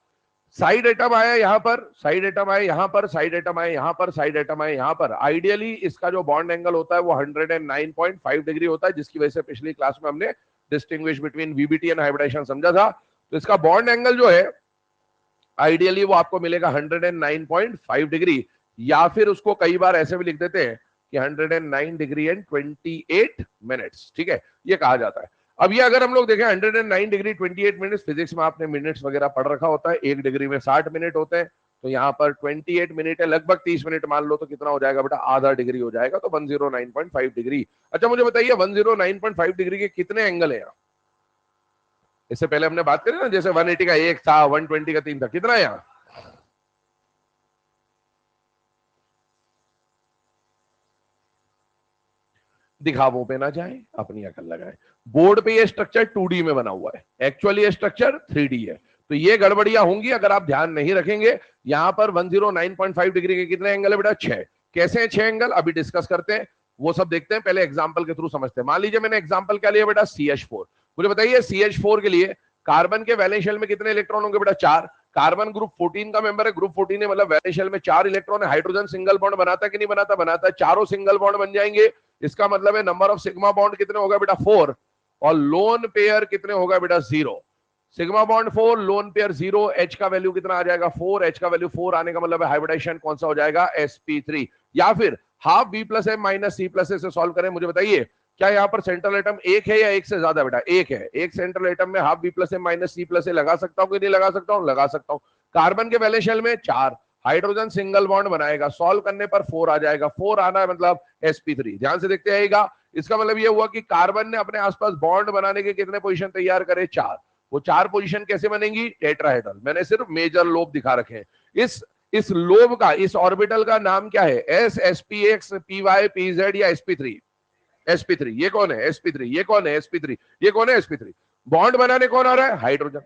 साइड एटम आया यहां पर, साइड एटम आए यहां पर, साइड एटम आए यहां पर, साइड एटम आए यहां पर। आइडियली इसका जो बॉन्ड एंगल होता है वो 109.5 डिग्री होता है, जिसकी वजह से पिछली क्लास में हमने distinguish between VBT and hybridization समझा था। तो इसका बॉन्ड एंगल जो है आइडियली वो आपको मिलेगा 109.5 डिग्री, या फिर उसको कई बार ऐसे भी लिख देते हैं कि 109 डिग्री एंड 28 मिनट्स। ठीक है, ये कहा जाता है। अब ये अगर हम लोग देखें 109 डिग्री 28 मिनट्स, फिजिक्स में आपने मिनट्स वगैरह पढ़ रखा होता है, 1 डिग्री में 60 मिनट होते हैं, तो यहाँ पर 28 मिनट है, लगभग 30 मिनट मान लो, तो कितना हो जाएगा बेटा? आधा डिग्री हो जाएगा, तो 109.5 डिग्री। अच्छा मुझे बताइए 109.5 डिग्री के कितने एंगल है यहाँ? इससे पहले हमने बात करी ना, जैसे 180 का 1 था, 120 का 3 था, कितना है यहाँ? दिखावों पे ना जाए, अपनी अकल लगाए। बोर्ड पे ये स्ट्रक्चर 2D में बना हुआ है, एक्चुअली ये स्ट्रक्चर 3D है, तो ये गड़बड़ियां होंगी अगर आप ध्यान नहीं रखेंगे। यहां पर 109.5 डिग्री के कितने एंगल है बेटा? 6। कैसे हैं 6 एंगल? अभी डिस्कस करते हैं, वो सब देखते हैं, पहले एग्जाम्पल के थ्रू समझते हैं। मान लीजिए मैंने एग्जाम्पल क्या लिया बेटा? CH4। मुझे बताइए CH4 के लिए कार्बन के वैलेंस शेल में कितने इलेक्ट्रॉन होंगे बेटा? 4। कार्बन ग्रुप 14 का मेंबर है, ग्रुप 14 है, मतलब वैलेंस शेल में 4 इलेक्ट्रॉन है। हाइड्रोजन सिंगल बॉन्ड बनाता है कि नहीं बनाता? बनाता है। चारों सिंगल बॉन्ड बन जाएंगे, इसका मतलब है नंबर ऑफ सिग्मा बॉन्ड कितने होगा बेटा? 4। और लोन पेयर कितने होगा बेटा? 0। Sigma bond 4, lone pair 0। H का वैल्यू कितना आ जाएगा? 4। H का वैल्यू 4 आने का मतलब है हाइब्रिडाइजेशन कौन सा हो जाएगा? sp3। या फिर half b plus m minus c plus A से सॉल्व करें। मुझे बताइए क्या यहाँ पर सेंट्रल एटम एक है या एक से ज्यादा बेटा? एक है। एक सेंट्रल एटम में half b plus m minus c plus A लगा सकता हूँ कि नहीं लगा सकता हूँ? लगा सकता हूँ। कार्बन के वैलेंस शेल में 4, हाइड्रोजन सिंगल बॉन्ड बनाएगा, सॉल्व करने पर 4 आ जाएगा। 4 आना है मतलब sp3। ध्यान से देखते आएगा, इसका मतलब ये हुआ कि कार्बन ने अपने आसपास बॉन्ड बनाने के कितने पोजीशन तैयार करे? 4। वो 4 पोजीशन कैसे बनेंगी? टेट्राहेड्रल। मैंने सिर्फ मेजर लोब दिखा रखे हैं। इस लोब का, इस ऑर्बिटल का नाम क्या है? s, sp, x, py, pz या sp3? sp3। ये कौन है? sp3। ये कौन है? sp3। ये कौन है? sp3। बॉन्ड बनाने कौन आ रहा है? हाइड्रोजन।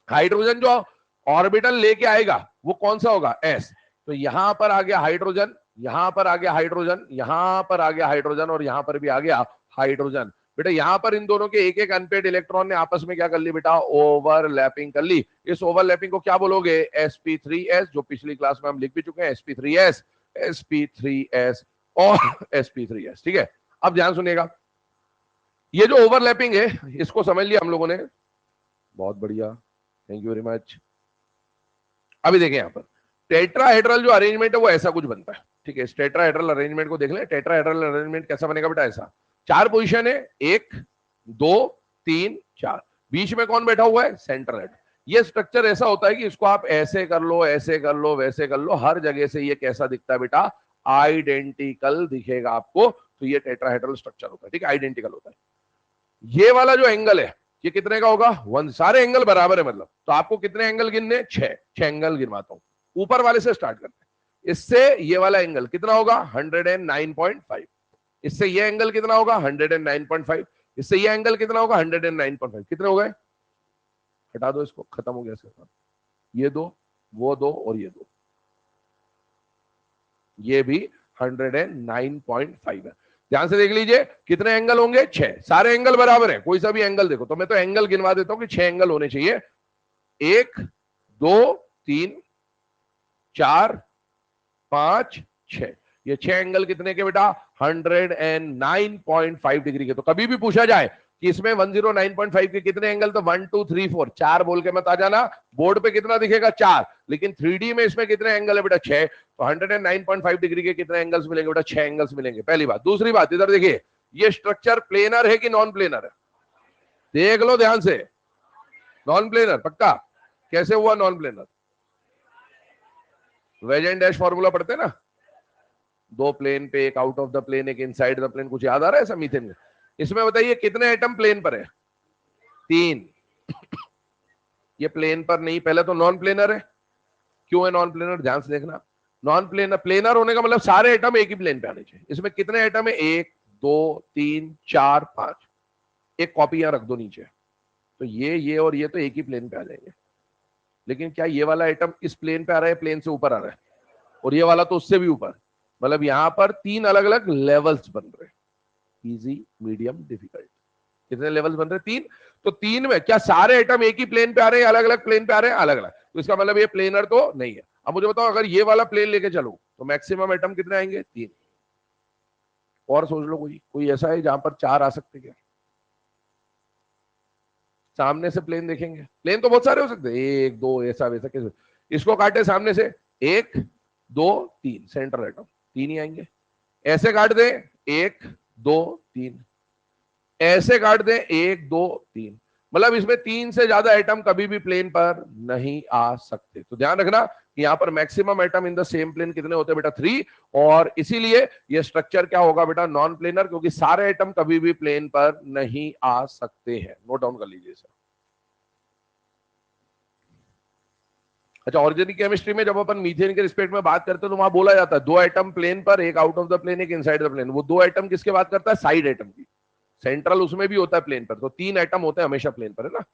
हाइड्रोजन जो ऑर्बिटल लेके आएगा वो कौन सा होगा? s। तो यहां पर आ गया हाइड्रोजन, यहां पर आ गया हाइड्रोजन, यहां पर आ गया हाइड्रोजन, और यहां पर भी आ गया हाइड्रोजन। बेटा यहां पर इन दोनों के एक एक अनपेड इलेक्ट्रॉन ने आपस में क्या कर ली बेटा? ओवरलैपिंग कर ली। इस ओवरलैपिंग को क्या बोलोगे? sp3s, जो पिछली क्लास में हम लिख भी चुके हैं, sp3s, sp3s और sp3s। ठीक है, अब ध्यान सुनिएगा, ये जो ओवरलैपिंग है इसको समझ लिया हम लोगों ने, बहुत बढ़िया, थैंक यू वेरी मच। अभी देखें यहां पर टेट्राहेड्रल जो अरेंजमेंट है वो ऐसा कुछ बनता है। ठीक है, इस टेट्राहेड्रल अरेंजमेंट को देख लें। टेट्राहेड्रल अरेंजमेंट कैसा बनेगा बेटा? ऐसा 4 पोजीशन है, 1 2 3 4। बीच में कौन बैठा हुआ है? Central head. ये स्ट्रक्चर ऐसा होता है कि इसको आप ऐसे कर लो, ऐसे कर लो, वैसे कर लो, हर जगह से ये कैसा दिखता है बेटा? आइडेंटिकल दिखेगा आपको। तो ये टेट्राहेड्रल स्ट्रक्चर होता है। ठीक है, आइडेंटिकल होता है। ये वाला जो एंगल है ये कितने का होगा? 1। सारे एंगल बराबर है मतलब, तो आपको कितने एंगल गिनने? 6 एंगल गिनवाता हूं। ऊपर वाले से स्टार्ट करते हैं। इससे ये वाला एंगल कितना होगा? 109.5। इससे ये एंगल कितना होगा? 109.5। इससे ये एंगल कितना होगा? 109.5। कितने हो गए? हटा दो इसको, खत्म हो गया इसके साथ। ये दो, वो दो और ये दो, ये भी 109.5 है। ध्यान से देख लीजिए कितने एंगल होंगे? 6। सारे एंगल बराबर है, कोई सा भी एंगल देखो। तो मैं तो एंगल गिनवा देता हूं कि 6 एंगल होने चाहिए। 1 2 3 4 5 6। ये 6 एंगल कितने के बेटा? 109.5 डिग्री के। तो कभी भी पूछा जाए कि इसमें 109.5 के कितने एंगल, तो 1 2 3 4, 4 बोल के मत आ जाना। बोर्ड पे कितना दिखेगा? 4, लेकिन 3D में इसमें कितने एंगल है बेटा? 6। तो 109.5 डिग्री के कितने एंगल्स मिलेंगे बेटा? 6 एंगल्स मिलेंगे, पहली बात। दूसरी बात, इधर देखिए, ये स्ट्रक्चर प्लेनर है कि नॉन प्लेनर है? देख लो ध्यान से, नॉन प्लेनर पक्का? कैसे हुआ non planar? Wedge and dash formula पढ़ते हैं ना, 2 प्लेन पे, एक आउट ऑफ द प्लेन, एक इनसाइड द प्लेन। कुछ याद आ रहा है ऐसा मीथेन में? इसमें बताइए कितने एटम प्लेन पर है? 3। ये प्लेन पर नहीं, पहले तो नॉन प्लेनर है। क्यों है नॉन प्लेनर? ध्यान से देखना। नॉन प्लेनर, प्लेनर होने का मतलब सारे एटम एक ही प्लेन पे आने चाहिए। इसमें कितने एटम है? 1 2 3 4 5। एक कॉपी यहां रख दो नीचे, तो ये और ये तो एक ही प्लेन पे आ जाएंगे। लेकिन क्या ये वाला एटम इस प्लेन पे आ रहा है, प्लेन से ऊपर आ रहा है? और ये वाला तो उससे भी ऊपर। मतलब यहां पर 3 अलग अलग लेवल्स बन रहे हैं, इजी मीडियम डिफिकल्ट। कितने लेवल्स बन रहे हैं? 3। तो 3 में क्या सारे एटम एक ही प्लेन पे आ रहे हैं, अलग अलग प्लेन पे आ रहे हैं? अलग अलग। तो इसका मतलब ये प्लेनर तो नहीं है। अब मुझे बताओ, अगर ये वाला प्लेन लेके चलो तो मैक्सिमम एटम कितने आएंगे? 3। और सोच लो कोई कोई ऐसा है जहां पर 4 आ सकते? क्या सामने से प्लेन देखेंगे? प्लेन तो बहुत सारे हो सकते हैं, 1 2 ऐसा वैसा कैसे। इसको काटे सामने से, 1 2 3, सेंट्रल एटम 3 ही आएंगे। ऐसे काट दे, 1 2 3। ऐसे काट दे, 1 2 3। मतलब इसमें 3 से ज्यादा एटम कभी भी प्लेन पर नहीं आ सकते। तो ध्यान रखना कि यहां पर maximum atom in the same plane कितने होते हैं बेटा? 3। और इसीलिए ये स्ट्रक्चर क्या होगा बेटा? नॉन प्लेनर, क्योंकि सारे एटम कभी भी प्लेन पर नहीं आ सकते हैं। नोट डाउन कर लीजिए सर। अच्छा, ऑर्गेनिक केमिस्ट्री में जब अपन मीथेन के रिस्पेक्ट में बात करते हैं तो वहां बोला जाता है 2 एटम प्लेन पर, एक आउट ऑफ द प्लेन, एक इनसाइड द प्लेन। वो 2 एटम किसके बात करता है? साइड एटम की। सेंट्रल उसमें भी होता है प्लेन पर, तो 3 एटम होते हैं हमेशा प्लेन पर, है ना।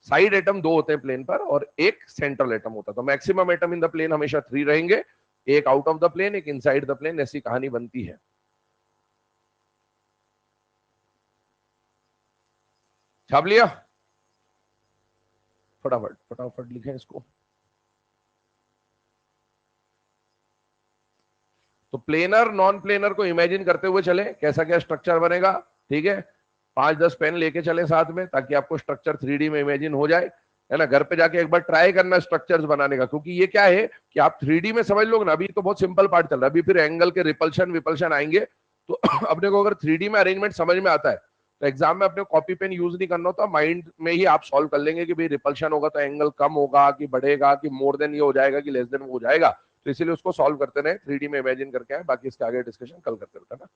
साइड एटम 2 होते हैं प्लेन पर और एक सेंट्रल एटम होता है। तो maximum atom in the plane हमेशा 3 रहेंगे, एक आउट ऑफ द प्लेन, एक इनसाइड द प्लेन। ऐसी कहानी बनती है। छाप लिया? फटाफट फटाफट लिखें इसको। तो प्लेनर नॉन प्लेनर को इमेजिन करते हुए चले, कैसा क्या स्ट्रक्चर बनेगा। ठीक है, 5-10 पेन लेके चले साथ में, ताकि आपको स्ट्रक्चर 3D में इमेजिन हो जाए, है ना। घर पे जाके एक बार ट्राई करना स्ट्रक्चर्स बनाने का, क्योंकि ये क्या है कि आप 3D में समझ लोगे ना। अभी तो बहुत सिंपल पार्ट चल रहा है, अभी फिर एंगल के रिपल्शन विपल्शन आएंगे। तो अपने को अगर 3D में अरेंजमेंट समझ में आता है तो एग्जाम में अपने कॉपी पेन यूज नहीं करना होता, माइंड में ही आप सॉल्व कर लेंगे कि भाई रिपल्शन होगा तो एंगल कम होगा कि बढ़ेगा, कि मोर देन ये हो जाएगा कि लेस देन वो हो जाएगा। तो इसीलिए उसको सॉल्व करते रहे, 3D में इमेजिन करके आए। बाकी इसके आगे डिस्कशन कल करते रहते हैं ना।